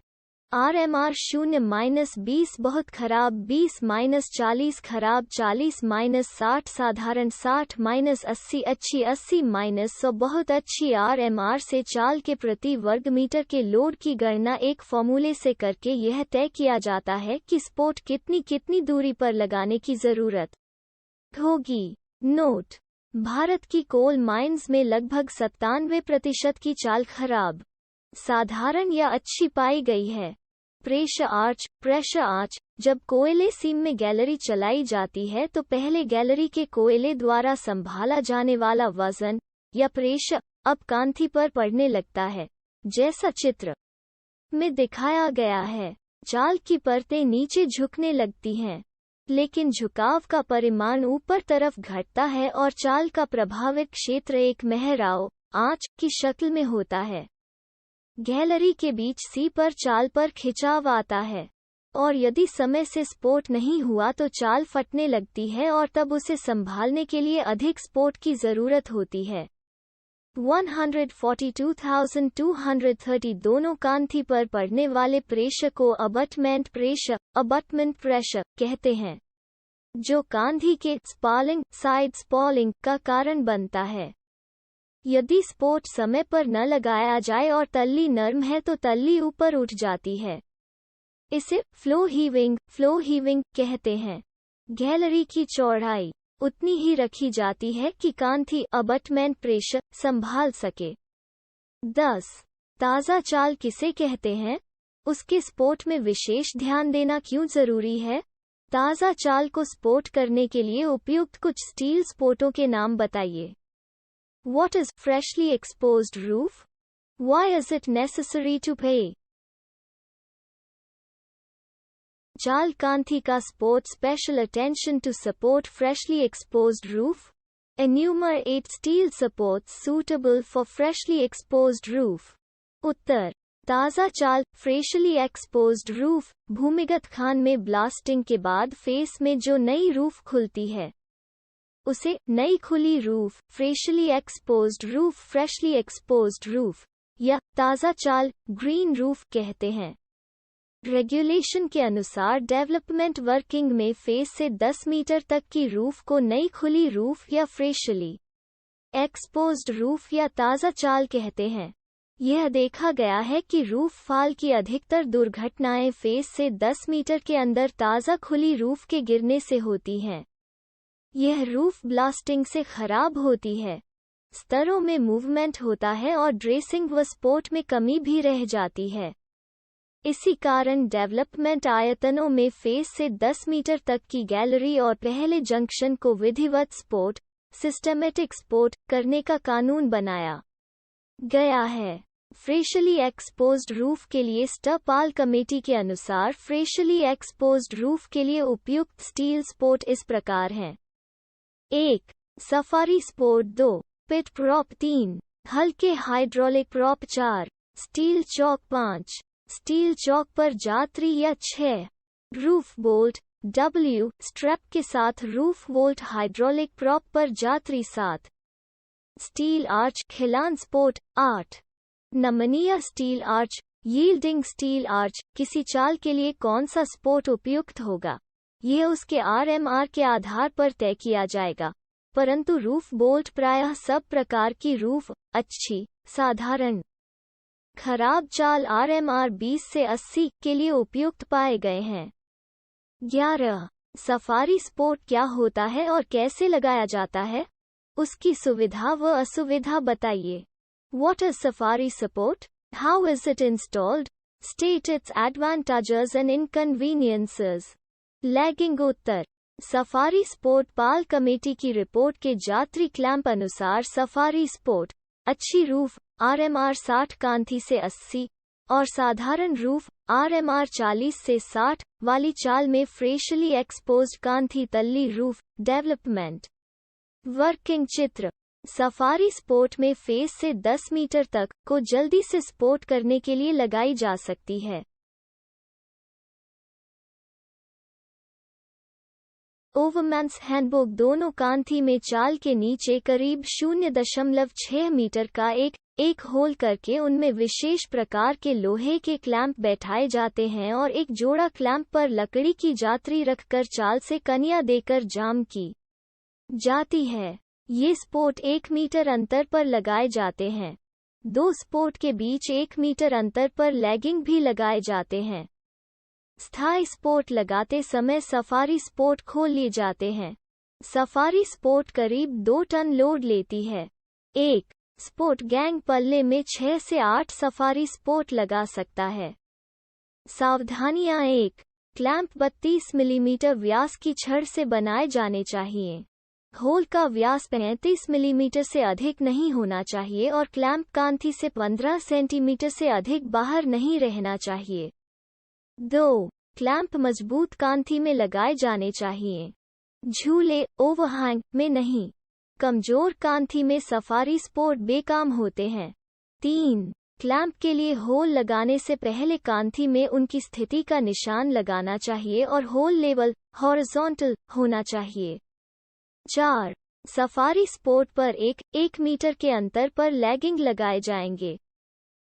RMR 0-20 बहुत खराब, 20-40 खराब, 40-60 साधारण, 60-80 अच्छी, 80-100 बहुत अच्छी। RMR से चाल के प्रति वर्ग मीटर के लोड की गणना एक फॉर्मूले से करके यह तय किया जाता है कि स्पोर्ट कितनी दूरी पर लगाने की जरूरत होगी। नोट: भारत की कोल माइंस में लगभग 97% की चाल खराब, साधारण या अच्छी पाई गई है। प्रेशर आर्च जब कोयले सीम में गैलरी चलाई जाती है तो पहले गैलरी के कोयले द्वारा संभाला जाने वाला वजन या प्रेशर अब कांथी पर पड़ने लगता है, जैसा चित्र में दिखाया गया है। चाल की परतें नीचे झुकने लगती हैं, लेकिन झुकाव का परिमाण ऊपर तरफ घटता है और चाल का प्रभावित क्षेत्र एक मेहराव आंच की शक्ल में होता है। गैलरी के बीच सी पर चाल पर खिंचाव आता है और यदि समय से स्पोर्ट नहीं हुआ तो चाल फटने लगती है और तब उसे संभालने के लिए अधिक स्पोर्ट की जरूरत होती है। 142,230 दोनों कांथी पर पड़ने वाले प्रेशर को अबटमेंट प्रेशर कहते हैं, जो कांधी के स्पॉलिंग साइड स्पॉलिंग का कारण बनता है। यदि स्पोर्ट समय पर न लगाया जाए और तल्ली नर्म है तो तल्ली ऊपर उठ जाती है। इसे फ्लो हीविंग कहते हैं। गैलरी की चौड़ाई उतनी ही रखी जाती है कि कांथी अबटमेंट प्रेशर संभाल सके। 10. ताज़ा चाल किसे कहते हैं? उसके स्पोर्ट में विशेष ध्यान देना क्यों जरूरी है? ताज़ा चाल को स्पोर्ट करने के लिए उपयुक्त कुछ स्टील स्पोर्टों के नाम बताइए। What is freshly exposed roof? Why is it necessary to pay? चाल कांथी का sport special attention to support freshly exposed roof. Enumerate steel supports suitable for freshly exposed roof. उत्तर: ताज़ा चाल freshly exposed roof भूमिगत खान में ब्लास्टिंग के बाद face में जो नई रूफ खुलती है उसे नई खुली रूफ फ्रेशली एक्सपोज्ड रूफ या ताज़ा चाल ग्रीन रूफ कहते हैं। रेगुलेशन के अनुसार डेवलपमेंट वर्किंग में फेस से 10 मीटर तक की रूफ को नई खुली रूफ या फ्रेशली एक्सपोज्ड रूफ या ताज़ा चाल कहते हैं। यह देखा गया है कि रूफ फॉल की अधिकतर दुर्घटनाएं फेस से 10 मीटर के अंदर ताज़ा खुली रूफ के गिरने से होती हैं। यह रूफ ब्लास्टिंग से खराब होती है, स्तरों में मूवमेंट होता है और ड्रेसिंग व स्पोर्ट में कमी भी रह जाती है। इसी कारण डेवलपमेंट आयतनों में फेस से 10 मीटर तक की गैलरी और पहले जंक्शन को विधिवत स्पोर्ट, सिस्टेमेटिक स्पोर्ट करने का कानून बनाया गया है। फ्रेशली एक्सपोज्ड रूफ के लिए स्टपाल कमेटी के अनुसार फ्रेशली एक्सपोज्ड रूफ के लिए उपयुक्त स्टील स्पोर्ट इस प्रकार हैं। 1. Safari sport 2. पिट प्रॉप 3. हल्के हाइड्रोलिक प्रॉप 4. स्टील चौक 5. स्टील चौक पर यात्री या 6. रूफ बोल्ट W स्ट्रैप के साथ रूफ बोल्ट हाइड्रोलिक प्रॉप पर यात्री 7. Steel arch खिलान sport 8. नमनीय steel arch yielding steel arch किसी चाल के लिए कौन सा स्पोर्ट उपयुक्त होगा, यह उसके RMR के आधार पर तय किया जाएगा, परंतु रूफ बोल्ट प्रायः सब प्रकार की रूफ, अच्छी, साधारण, खराब चाल RMR 20 से 80 के लिए उपयुक्त पाए गए हैं। 11. सफारी स्पोर्ट क्या होता है और कैसे लगाया जाता है, उसकी सुविधा व असुविधा बताइए। What is safari support? How is it installed? State its advantages and inconveniences. Lagging Uttar. Safari sport Pal committee की रिपोर्ट के यात्री क्लैंप अनुसार सफारी स्पोर्ट, अच्छी रूफ RMR 60 कांथी से 80 और साधारण रूफ RMR 40 से 60 वाली चाल में फ्रेशली एक्सपोज्ड कांथी तल्ली रूफ डेवलपमेंट। वर्किंग चित्र। सफारी स्पोर्ट में फेस से 10 मीटर तक को जल्दी से स्पोर्ट करने के लिए लगाई जा सकती है। ओवरमैन्स हैंडबुक दोनों कांथी में चाल के नीचे करीब 0.6 मीटर का एक होल करके उनमें विशेष प्रकार के लोहे के क्लैंप बैठाए जाते हैं और एक जोड़ा क्लैंप पर लकड़ी की जात्री रखकर चाल से कनिया देकर जाम की जाती है। ये स्पोर्ट 1 मीटर अंतर पर लगाए जाते हैं। 2 स्पोर्ट के बीच 1 मीटर अंतर पर लैगिंग भी लगाए जाते हैं। स्थायी स्पोर्ट लगाते समय सफारी स्पोर्ट खोल लिए जाते हैं। सफारी स्पोर्ट करीब 2 टन लोड लेती है। 1 स्पोर्ट गैंग पल्ले में 6 से 8 सफारी स्पोर्ट लगा सकता है। सावधानियां 1 क्लैंप 32 मिलीमीटर व्यास की छड़ से बनाए जाने चाहिए। होल का व्यास 35 मिलीमीटर से अधिक नहीं होना चाहिए और क्लैंप कांथी से 15 सेंटीमीटर से अधिक बाहर नहीं रहना चाहिए। 2 क्लैंप मजबूत कांथी में लगाए जाने चाहिए, झूले ओवरहैंग में नहीं। कमजोर कांथी में सफारी स्पोर्ट बेकाम होते हैं। 3 क्लैंप के लिए होल लगाने से पहले कांथी में उनकी स्थिति का निशान लगाना चाहिए और होल लेवल हॉरिजॉन्टल होना चाहिए। 4 सफारी स्पोर्ट पर 1 मीटर के अंतर पर लैगिंग लगाए जाएंगे।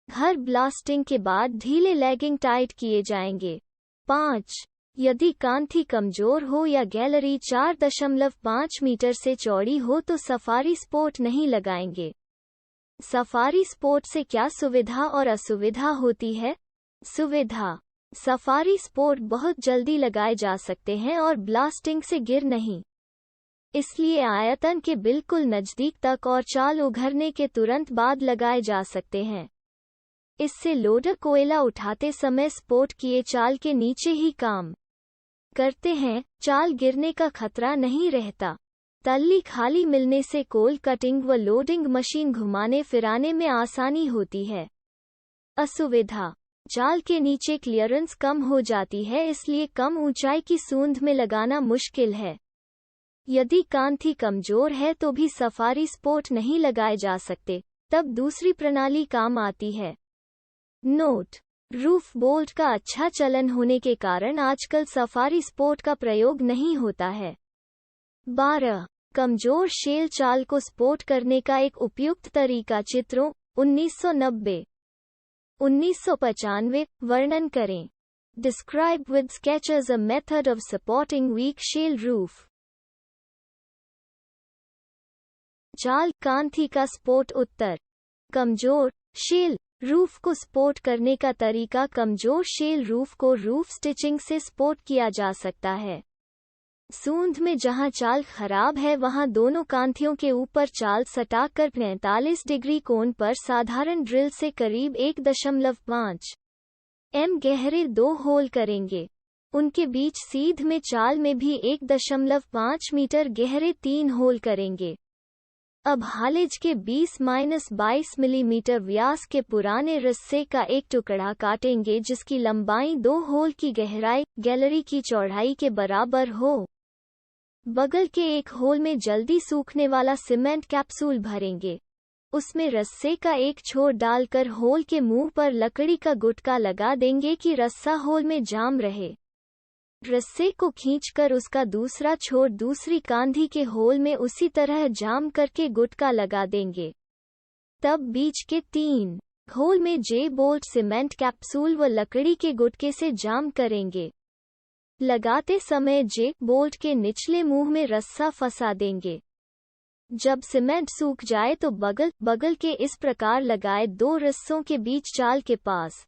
हर ब्लास्टिंग के बाद ढीले लैगिंग टाइट किए जाएंगे। 5 यदि कांथी कमजोर हो या गैलरी 4.5 मीटर से चौड़ी हो तो सफारी स्पोर्ट नहीं लगाएंगे। सफारी स्पोर्ट से क्या सुविधा और असुविधा होती है? सुविधा सफारी स्पोर्ट बहुत जल्दी लगाए जा सकते हैं और ब्लास्टिंग से गिर नहीं, इसलिए आयतन के बिल्कुल नजदीक तक और चाल उघरने के तुरंत बाद लगाए जा सकते हैं। इससे लोडर कोयला उठाते समय स्पोर्ट किए चाल के नीचे ही काम करते हैं, चाल गिरने का खतरा नहीं रहता। तल्ली खाली मिलने से कोल कटिंग व लोडिंग मशीन घुमाने फिराने में आसानी होती है। असुविधा चाल के नीचे क्लियरेंस कम हो जाती है, इसलिए कम ऊंचाई की सूंद में लगाना मुश्किल है। यदि कांथी कमजोर है तो भी सफारी स्पोर्ट नहीं लगाए जा सकते, तब दूसरी प्रणाली काम आती है। नोट रूफ बोल्ट का अच्छा चलन होने के कारण आजकल सफारी स्पोर्ट का प्रयोग नहीं होता है। 12 कमजोर शेल चाल को स्पोर्ट करने का एक उपयुक्त तरीका चित्रों 1990 1995 वर्णन करें। Describe with sketches a method of supporting weak shale roof. चाल कांथी का स्पोर्ट उत्तर। कमजोर शेल रूफ को स्पोर्ट करने का तरीका कमजोर शेल रूफ को रूफ स्टिचिंग से स्पोर्ट किया जा सकता है। सूंद में जहां चाल खराब है वहां दोनों कांथियों के ऊपर चाल सटाकर 45 डिग्री कोण पर साधारण ड्रिल से करीब 1.5 एम गहरे 2 होल करेंगे। उनके बीच सीध में चाल में भी 1.5 मीटर गहरे 3 होल करेंगे। अब हालेज के 20-22 मिलीमीटर व्यास के पुराने रस्से का एक टुकड़ा काटेंगे जिसकी लंबाई 2 होल की गहराई गैलरी की चौड़ाई के बराबर हो। बगल के एक होल में जल्दी सूखने वाला सीमेंट कैप्सूल भरेंगे। उसमें रस्से का एक छोर डालकर होल के मुंह पर लकड़ी का गुटका लगा देंगे कि रस्सा होल में जाम रहे। रस्से को खींचकर उसका दूसरा छोर दूसरी कांधी के होल में उसी तरह जाम करके गुटका लगा देंगे। तब बीच के 3 होल में जे बोल्ट सीमेंट कैप्सूल व लकड़ी के गुटके से जाम करेंगे। लगाते समय जे बोल्ट के निचले मुंह में रस्सा फंसा देंगे। जब सीमेंट सूख जाए तो बगल के इस प्रकार लगाए 2 रस्सों के बीच चाल के पास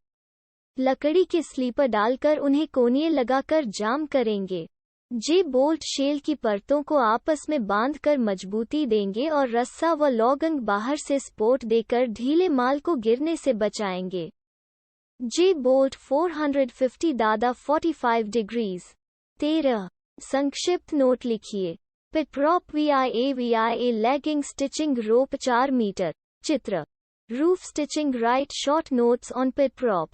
लकड़ी के स्लीपर डालकर उन्हें कोनिए लगाकर जाम करेंगे। जे बोल्ट शेल की परतों को आपस में बांधकर मजबूती देंगे और रस्सा व लॉगंग बाहर से सपोर्ट देकर ढीले माल को गिरने से बचाएंगे। जे बोल्ट 450 दादा 45 डिग्रीज। 13 संक्षिप्त नोट लिखिए। Pit prop VIA legging stitching rope 4 metre. चित्र roof stitching write short notes on pit prop.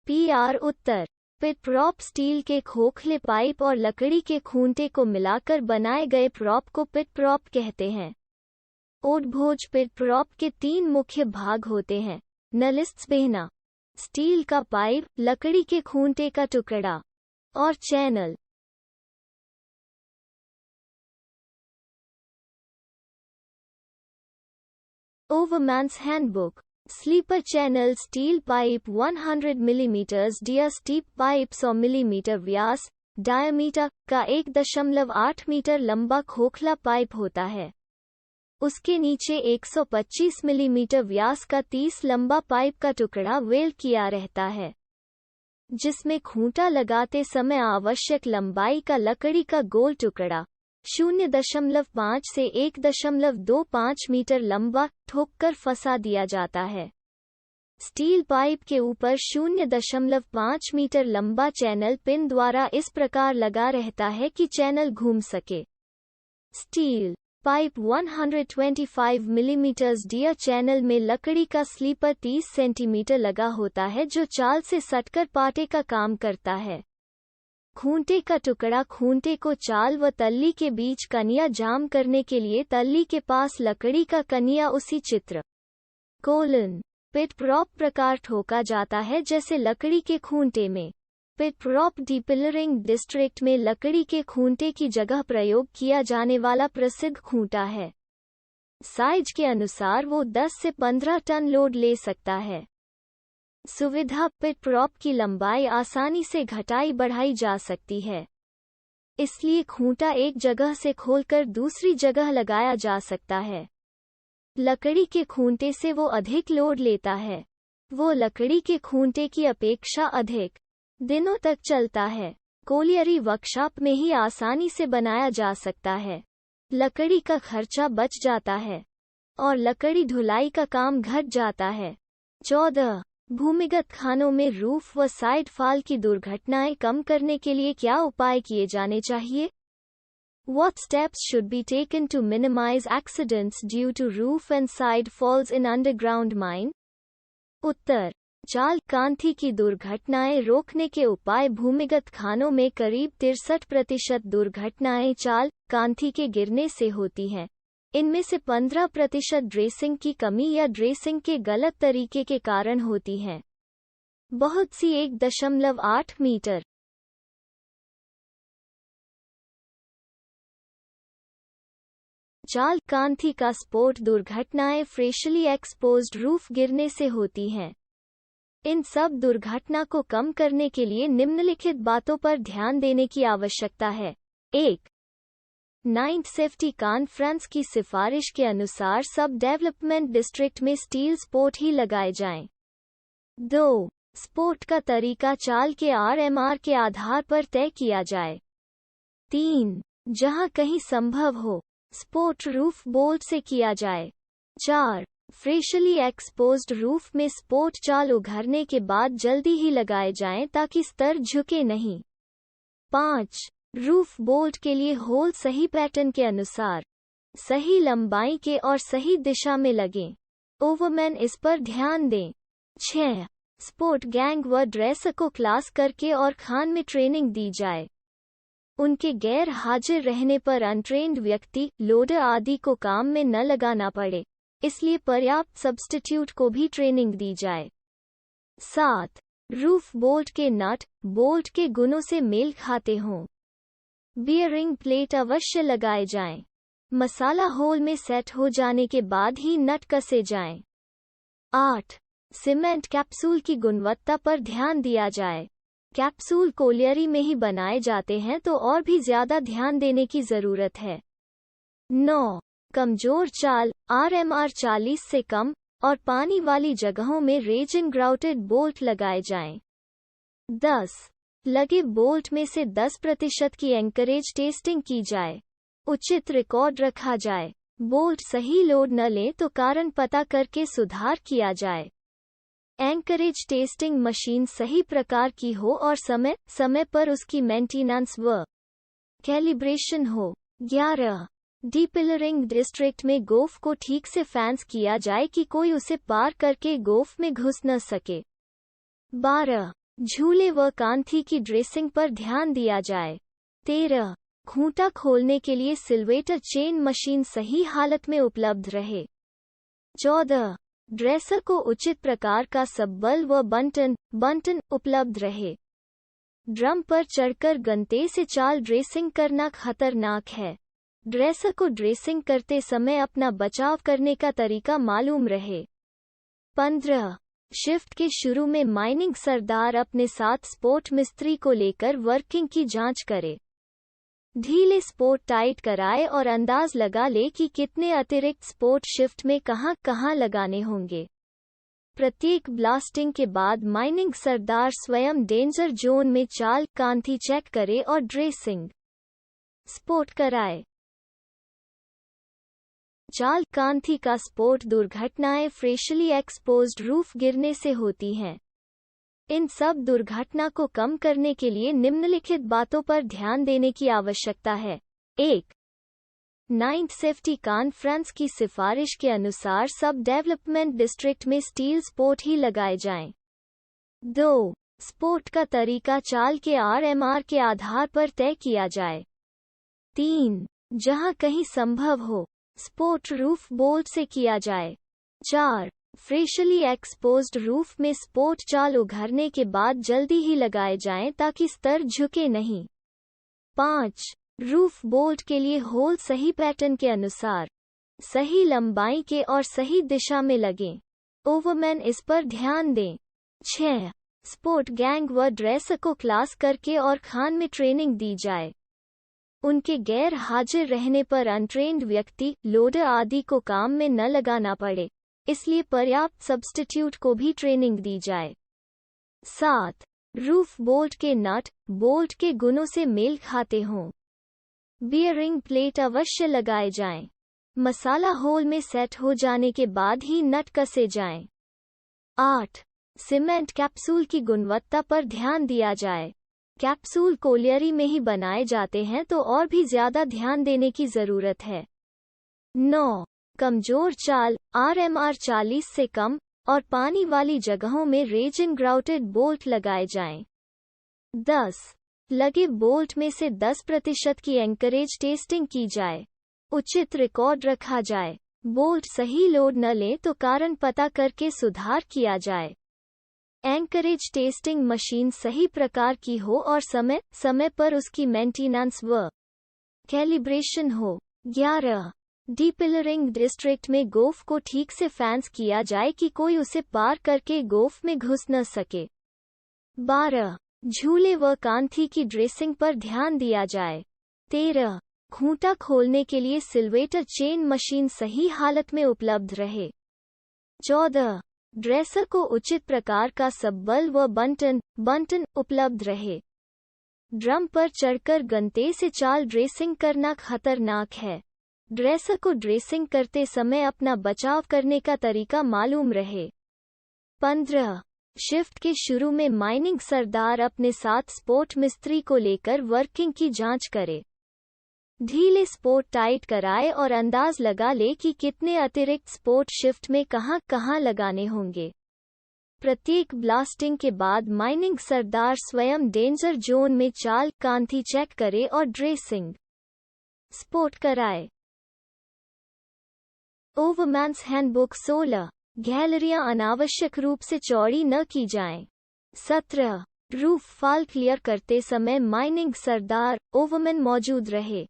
PR उत्तर पिट प्रॉप स्टील के खोखले पाइप और लकड़ी के खूंटे को मिलाकर बनाए गए प्रॉप को पिट प्रॉप कहते हैं। ओडभोज पिट प्रॉप के 3 मुख्य भाग होते हैं। नलिस्ट्स बहना, स्टील का पाइप, लकड़ी के खूंटे का टुकड़ा और channel. Overman's handbook. Sleeper channel steel pipe 100 millimetre dia steel pipe 100 millimetre व्यास डायमीटर का 1.8 मीटर लंबा खोखला पाइप होता है। उसके नीचे 125 मिलीमीटर व्यास का 30 लंबा पाइप का टुकड़ा वेल्ड किया रहता है, जिसमें खूंटा लगाते समय आवश्यक लंबाई का लकड़ी का गोल टुकड़ा 0.5 से 1.25 मीटर लंबा ठोककर फंसा दिया जाता है। स्टील पाइप के ऊपर 0.5 मीटर लंबा चैनल पिन द्वारा इस प्रकार लगा रहता है कि चैनल घूम सके। Steel pipe 125 millimetre dia channel में लकड़ी का स्लीपर 30 सेंटीमीटर लगा होता है जो चाल से सटकर पाटे का काम करता है। खूंटे का टुकड़ा खूंटे को चाल व तल्ली के बीच कनिया जाम करने के लिए तल्ली के पास लकड़ी का कनिया उसी चित्र पिट प्रॉप प्रकार ठोका जाता है जैसे लकड़ी के खूंटे में। पिट प्रॉप डीपिलरिंग डिस्ट्रिक्ट में लकड़ी के खूंटे की जगह प्रयोग किया जाने वाला प्रसिद्ध खूंटा है। साइज के अनुसार वो 10 से 15 टन लोड ले सकता है। सुविधा पिट प्रॉप की लंबाई आसानी से घटाई बढ़ाई जा सकती है, इसलिए खूंटा एक जगह से खोलकर दूसरी जगह लगाया जा सकता है। लकड़ी के खूंटे से वो अधिक लोड लेता है। वो लकड़ी के खूंटे की अपेक्षा अधिक दिनों तक चलता है। कोलियरी वर्कशॉप में ही आसानी से बनाया जा सकता है। लकड़ी का खर्चा बच जाता है और लकड़ी ढुलाई का काम घट जाता है। 14 भूमिगत खानों में रूफ व साइड फॉल की दुर्घटनाएं कम करने के लिए क्या उपाय किए जाने चाहिए? What steps should be taken to minimize accidents due to roof and side falls in underground mine? उत्तर चाल कांथी की दुर्घटनाएं रोकने के उपाय। भूमिगत खानों में करीब 63% दुर्घटनाएं चाल कांथी के गिरने से होती हैं। इनमें से 15% ड्रेसिंग की कमी या ड्रेसिंग के गलत तरीके के कारण होती हैं। बहुत सी 1.8 मीटर चाल कांथी का स्पोर्ट दुर्घटनाएं फ्रेशली एक्सपोज्ड रूफ गिरने से होती हैं। इन सब दुर्घटना को कम करने के लिए निम्नलिखित बातों पर ध्यान देने की आवश्यकता है। 1. 9th सेफ्टी कॉन्फ्रेंस की सिफारिश के अनुसार सब डेवलपमेंट डिस्ट्रिक्ट में स्टील स्पोर्ट ही लगाए जाएं। 2. स्पोर्ट का तरीका चाल के RMR के आधार पर तय किया जाए। 3. जहां कहीं संभव हो स्पोर्ट रूफ बोल्ट से किया जाए। 4. फ्रेशली एक्सपोज्ड रूफ में स्पोर्ट चाल उघरने के बाद जल्दी ही लगाए जाएं ताकि स्तर झुके नहीं। 5. रूफ बोल्ट के लिए होल सही पैटर्न के अनुसार, सही लंबाई के और सही दिशा में लगें। ओवरमैन इस पर ध्यान दें। 6. स्पोर्ट गैंग व ड्रेसर को क्लास करके और खान में ट्रेनिंग दी जाए। उनके गैर हाजिर रहने पर अनट्रेन्ड व्यक्ति, लोडर आदि को काम में न लगाना पड़े, इसलिए पर्याप्त सब्स्टिट्यूट को भी ट्रेनिंग दी जाए। 7. रूफ बोल्ट के नट, बोल्ट के गुणों से मेल खाते हों। बियरिंग प्लेट अवश्य लगाए जाएं। मसाला होल में सेट हो जाने के बाद ही नट कसे जाएं। 8. सीमेंट कैप्सूल की गुणवत्ता पर ध्यान दिया जाए। कैप्सूल कोलियरी में ही बनाए जाते हैं तो और भी ज्यादा ध्यान देने की जरूरत है। 9. कमजोर चाल, RMR 40 से कम और पानी वाली जगहों में रेजिन ग्राउटेड बोल्ट लगाए जाएं। 10. लगे बोल्ट में से 10% की एंकरेज टेस्टिंग की जाए। उचित रिकॉर्ड रखा जाए। बोल्ट सही लोड न ले तो कारण पता करके सुधार किया जाए। एंकरेज टेस्टिंग मशीन सही प्रकार की हो और समय समय पर उसकी मेंटेनेंस व कैलिब्रेशन हो। 11. डीपिलरिंग डिस्ट्रिक्ट में गोफ को ठीक से फैंस किया जाए कि कोई उसे पार करके गोफ में घुस न सके। 12. झूले व कांथी की ड्रेसिंग पर ध्यान दिया जाए। 13. खूंटा खोलने के लिए सिलवेटर चेन मशीन सही हालत में उपलब्ध रहे। 14. ड्रेसर को उचित प्रकार का सब्बल व बंटन उपलब्ध रहे। ड्रम पर चढ़कर गंते से चाल ड्रेसिंग करना खतरनाक है। ड्रेसर को ड्रेसिंग करते समय अपना बचाव करने का तरीका मालूम रहे। 15. शिफ्ट के शुरू में माइनिंग सरदार अपने साथ स्पोर्ट मिस्त्री को लेकर वर्किंग की जांच करे। ढीले स्पोर्ट टाइट कराए और अंदाज लगा ले कि कितने अतिरिक्त स्पोर्ट शिफ्ट में कहां लगाने होंगे। प्रत्येक ब्लास्टिंग के बाद माइनिंग सरदार स्वयं डेंजर जोन में चाल कांथी चेक करे और ड्रेसिंग स्पोर्ट कराए। चाल कांथी का स्पोर्ट दुर्घटनाएं फ्रेशली एक्सपोज्ड रूफ गिरने से होती हैं। इन सब दुर्घटना को कम करने के लिए निम्नलिखित बातों पर ध्यान देने की आवश्यकता है। 1. 9th सेफ्टी कॉन्फ्रेंस की सिफारिश के अनुसार सब डेवलपमेंट डिस्ट्रिक्ट में स्टील स्पोर्ट ही लगाए जाएं। 2. स्पोर्ट का तरीका चाल के RMR के आधार पर तय किया जाए। 3. जहां कहीं संभव हो, स्पोर्ट रूफ बोल्ट से किया जाए। 4. फ्रेशली एक्सपोज्ड रूफ में स्पोर्ट चाल उघरने के बाद जल्दी ही लगाए जाएं ताकि स्तर झुके नहीं। 5. रूफ बोल्ट के लिए होल सही पैटर्न के अनुसार, सही लंबाई के और सही दिशा में लगें। ओवरमैन इस पर ध्यान दें। 6. स्पोर्ट गैंग व ड्रेसर को क्लास करके और खान में ट्रेनिंग दी जाए। उनके गैर हाजिर रहने पर अनट्रेन्ड व्यक्ति, लोडर आदि को काम में न लगाना पड़े, इसलिए पर्याप्त सब्स्टिट्यूट को भी ट्रेनिंग दी जाए। 7. रूफ बोल्ट के नट, बोल्ट के गुणों से मेल खाते हों। बियरिंग प्लेट अवश्य लगाए जाएं। मसाला होल में सेट हो जाने के बाद ही नट कसे जाएं। 8. सीमेंट कैप्सूल की गुणवत्ता पर ध्यान दिया जाए। कैप्सूल कोलियरी में ही बनाए जाते हैं तो और भी ज्यादा ध्यान देने की जरूरत है। 9. कमजोर चाल, RMR 40 से कम और पानी वाली जगहों में रेजिन ग्राउटेड बोल्ट लगाए जाएं। 10. लगे बोल्ट में से 10% की एंकरेज टेस्टिंग की जाए। उचित रिकॉर्ड रखा जाए। बोल्ट सही लोड न ले तो कारण पता करके सुधार किया जाए। एंकरेज टेस्टिंग मशीन सही प्रकार की हो और समय समय पर उसकी मेंटेनेंस व कैलिब्रेशन हो। 11. डीपिलरिंग डिस्ट्रिक्ट में गोफ को ठीक से फैंस किया जाए कि कोई उसे पार करके गोफ में घुस न सके। 12. झूले व कांथी की ड्रेसिंग पर ध्यान दिया जाए। 13. खूंटा खोलने के लिए सिलवेटर चेन मशीन सही हालत में उपलब्ध रहे। 14. ड्रेसर को उचित प्रकार का सब्बल व बंटन उपलब्ध रहे। ड्रम पर चढ़कर गंते से चाल ड्रेसिंग करना खतरनाक है। ड्रेसर को ड्रेसिंग करते समय अपना बचाव करने का तरीका मालूम रहे। 15 शिफ्ट के शुरू में माइनिंग सरदार अपने साथ स्पोर्ट मिस्त्री को लेकर वर्किंग की जांच करे। ढीले स्पोर्ट टाइट कराए और अंदाज लगा ले कि कितने अतिरिक्त स्पोर्ट शिफ्ट में कहां लगाने होंगे। प्रत्येक ब्लास्टिंग के बाद माइनिंग सरदार स्वयं डेंजर जोन में चाल कांथी चेक करे और ड्रेसिंग स्पोर्ट कराए। ओवरमैन्स हैंडबुक 16 गैलरियां अनावश्यक रूप से चौड़ी न की जाएं। 17 रूफ फॉल क्लियर करते समय माइनिंग सरदार ओवरमैन मौजूद रहे।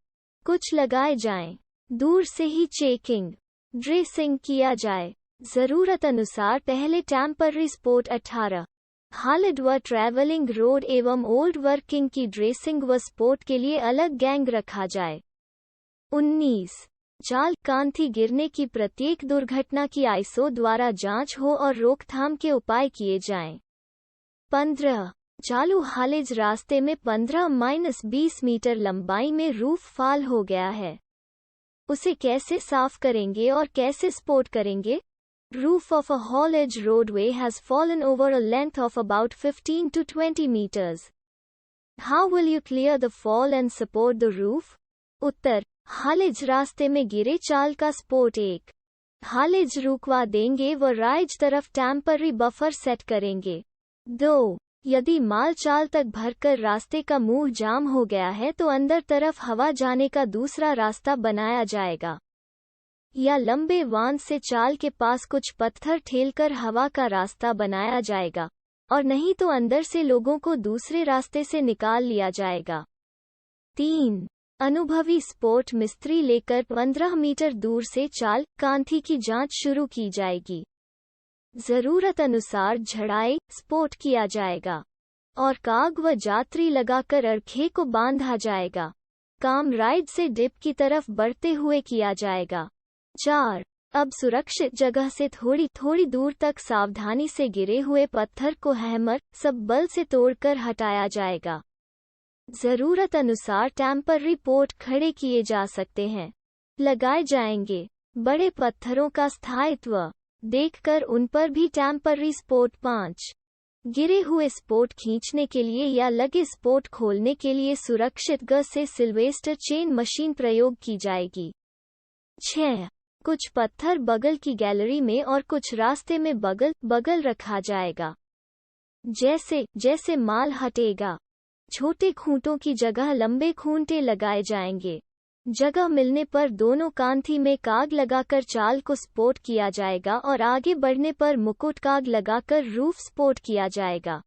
कुछ लगाए जाएं। दूर से ही चेकिंग ड्रेसिंग किया जाए। जरूरत अनुसार पहले टेम्पररी स्पोर्ट 18 हालिड व ट्रैवलिंग रोड एवं ओल्ड वर्किंग की ड्रेसिंग व स्पोर्ट के लिए अलग गैंग रखा जाए। 19 चाल कांथी गिरने की प्रत्येक दुर्घटना की आईएसओ द्वारा जांच हो और रोकथाम के उपाय किए जाएं। 15 चालू हालेज रास्ते में 15-20 मीटर लंबाई में रूफ फॉल हो गया है। उसे कैसे साफ करेंगे और कैसे स्पोर्ट करेंगे? Roof of a haulage roadway has fallen over a length of about 15 to 20 meters. How will you clear the fall and support the roof? उत्तर हालेज रास्ते में गिरे चाल का स्पोर्ट 1 हालेज रुकवा देंगे व राइज तरफ टेम्पररी बफर सेट करेंगे। 2 यदि माल चाल तक भरकर रास्ते का मुंह जाम हो गया है तो अंदर तरफ हवा जाने का दूसरा रास्ता बनाया जाएगा, या लंबे वान से चाल के पास कुछ पत्थर ठेलकर हवा का रास्ता बनाया जाएगा, और नहीं तो अंदर से लोगों को दूसरे रास्ते से निकाल लिया जाएगा। 3 अनुभवी स्पोर्ट मिस्त्री लेकर 15 मीटर दूर से चाल कांथी की जांच शुरू की जाएगी। जरूरत अनुसार झड़ाई स्पोर्ट किया जाएगा और काग व जात्री लगाकर अरखे को बांधा जाएगा। काम राइड से डिप की तरफ बढ़ते हुए किया जाएगा। 4 अब सुरक्षित जगह से थोड़ी दूर तक सावधानी से गिरे हुए पत्थर को हैमर सब बल से तोड़कर हटाया जाएगा। जरूरत अनुसार टेम्पररी पोर्ट खड़े किए जा सकते हैं, लगाए जाएंगे। बड़े पत्थरों का स्थायित्व देखकर उन पर भी टेम्पररी स्पोर्ट 5 गिरे हुए स्पोर्ट खींचने के लिए या लगे स्पोर्ट खोलने के लिए सुरक्षित गज से सिल्वेस्टर चेन मशीन प्रयोग की जाएगी। 6 कुछ पत्थर बगल की गैलरी में और कुछ रास्ते में बगल रखा जाएगा। जैसे माल हटेगा छोटे खूंटों की जगह लंबे खूंटे लगाए जाएंगे। जगह मिलने पर दोनों कांथी में काग लगाकर चाल को स्पोर्ट किया जाएगा और आगे बढ़ने पर मुकुट काग लगाकर रूफ स्पोर्ट किया जाएगा।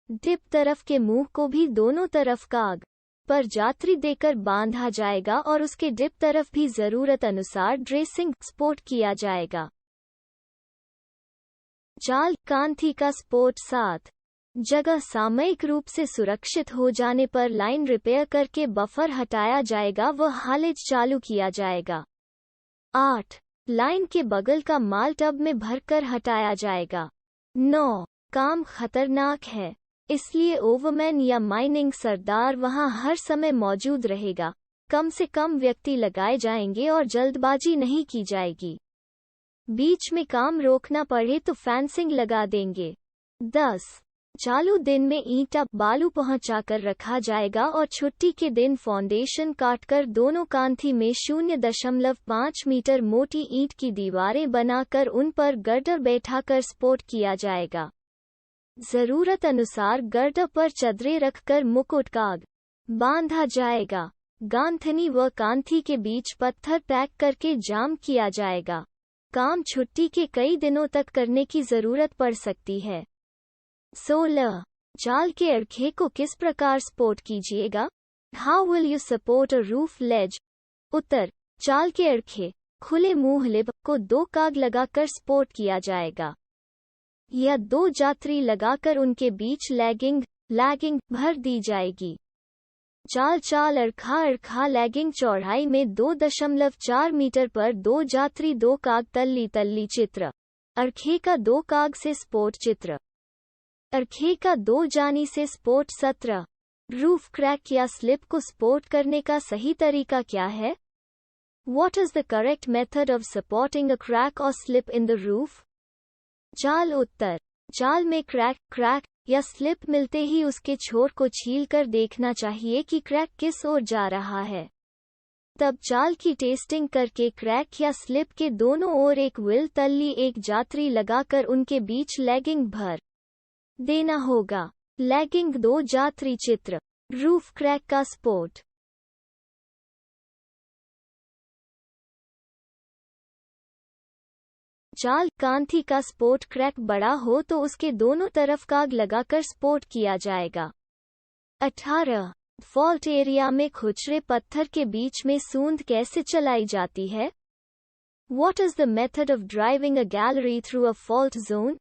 डिप तरफ के मुंह को भी दोनों तरफ काग पर जात्री देकर बांधा जाएगा और उसके डिप तरफ भी जरूरत अनुसार ड्रेसिंग स्पोर्ट किया जाएगा। चाल कांथी का स्पोर्ट 7 जगह सामयिक रूप से सुरक्षित हो जाने पर लाइन रिपेयर करके बफर हटाया जाएगा व हालेज चालू किया जाएगा। 8 लाइन के बगल का माल टब में भरकर हटाया जाएगा। 9 काम खतरनाक है, इसलिए ओवरमैन या माइनिंग सरदार वहां हर समय मौजूद रहेगा। कम से कम व्यक्ति लगाए जाएंगे और जल्दबाजी नहीं की जाएगी। बीच में काम रोकना पड़े तो फेंसिंग लगा देंगे। 10 चालू दिन में ईंटा बालू पहुंचाकर रखा जाएगा और छुट्टी के दिन फाउंडेशन काटकर दोनों कांथी में 0.5 मीटर मोटी ईंट की दीवारें बनाकर उन पर गर्डर बैठाकर स्पोर्ट किया जाएगा। जरूरत अनुसार गर्डर पर चदरे रखकर मुकुट काग बांधा जाएगा। गांथनी व कांथी के बीच पत्थर पैक करके जाम किया जाएगा। काम छुट्टी के कई दिनों तक करने की जरूरत पड़ सकती है। 16 चाल के अरखे को किस प्रकार सपोर्ट कीजिएगा? How will you support a roof ledge? उत्तर चाल के अरखे खुले मुंह लिब को 2 काग लगाकर सपोर्ट किया जाएगा, या 2 जात्री लगाकर उनके बीच लैगिंग भर दी जाएगी। चाल अरखा लैगिंग चौड़ाई में 2.4 मीटर पर 2 जात्री 2 काग तल्ली चित्र। अरखे का 2 काग से स्पोर्ट चित्र। अरखे का 2 जानी से स्पोर्ट 17। रूफ क्रैक या स्लिप को स्पोर्ट करने का सही तरीका क्या है? What is the correct method of supporting a crack or slip in the roof? चाल उत्तर। चाल में क्रैक या स्लिप मिलते ही उसके छोर को छीलकर देखना चाहिए कि क्रैक किस ओर जा रहा है। तब चाल की टेस्टिंग करके क्रैक या स्लिप के दोनों ओर एक व्हील तल्ली एक जात्री लगाकर उनके बीच लैगिंग भर देना होगा। लैगिंग 2 जात्री चित्र। रूफ क्रैक का स्पोर्ट। चाल कांथी का स्पोर्ट क्रैक बड़ा हो तो उसके दोनों तरफ काग लगाकर स्पोर्ट किया जाएगा। 18 फॉल्ट एरिया में खुचरे पत्थर के बीच में सूंद कैसे चलाई जाती है? What is the method of driving a gallery through a fault zone?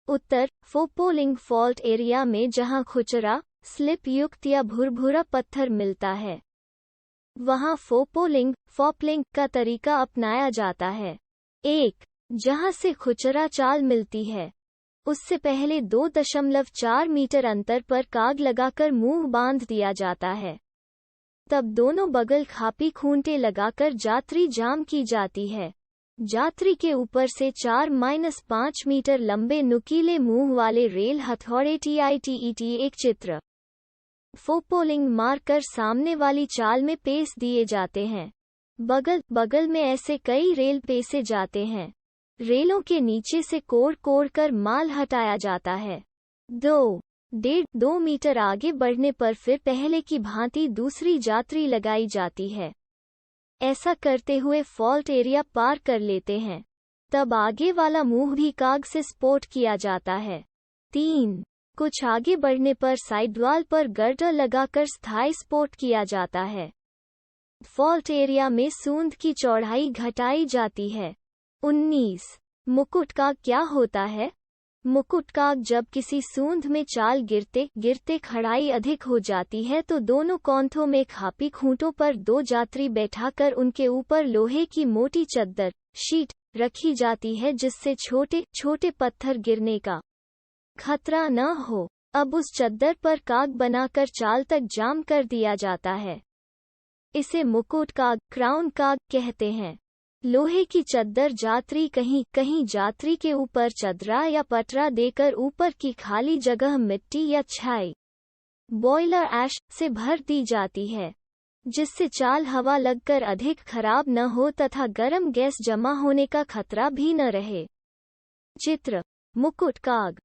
उत्तर, फोपोलिंग फॉल्ट एरिया में जहां खुचरा, स्लिप युक्त या भुरभुरा पत्थर मिलता है, वहां फॉपलिंग का तरीका अपनाया जाता है। 1. जहां से खुचरा चाल मिलती है, उससे पहले 2.4 मीटर अंतर पर काग लगाकर मुंह बांध दिया जाता है। तब दोनों बगल खापी खूंटे लगाकर जात्री जाम की जाती है। जात्री के ऊपर से 4-5 मीटर लंबे नुकीले मुंह वाले रेल हथौड़े TITET एक चित्र। फोपोलिंग मारकर सामने वाली चाल में पेश दिए जाते हैं। बगल में ऐसे कई रेल पेशे जाते हैं। रेलों के नीचे से कोड़ कर माल हटाया जाता है। 2.5 मीटर आगे बढ़ने पर फिर पहले की भांति दूसरी जात्री लगाई जाती है। ऐसा करते हुए फॉल्ट एरिया पार कर लेते हैं। तब आगे वाला मुंह भी काग से स्पोर्ट किया जाता है। 3. कुछ आगे बढ़ने पर साइडवाल पर गर्डर लगाकर स्थायी स्पोर्ट किया जाता है। फॉल्ट एरिया में सूंद की चौड़ाई घटाई जाती है। 19. मुकुट काग क्या होता है? मुकुट काग जब किसी सूंद में चाल गिरते खड़ाई अधिक हो जाती है तो दोनों कौंथों में खापी खूंटों पर 2 जात्री बैठाकर उनके ऊपर लोहे की मोटी चद्दर शीट रखी जाती है जिससे छोटे पत्थर गिरने का खतरा न हो। अब उस चद्दर पर काग बनाकर चाल तक जाम कर दिया जाता है। इसे मुकुट काग क्राउन काग कहते हैं। लोहे की चद्दर जात्री कहीं जात्री के ऊपर चदरा या पटरा देकर ऊपर की खाली जगह मिट्टी या छाई बॉयलर ऐश से भर दी जाती है, जिससे चाल हवा लगकर अधिक खराब न हो तथा गर्म गैस जमा होने का खतरा भी न रहे। चित्र मुकुट काग।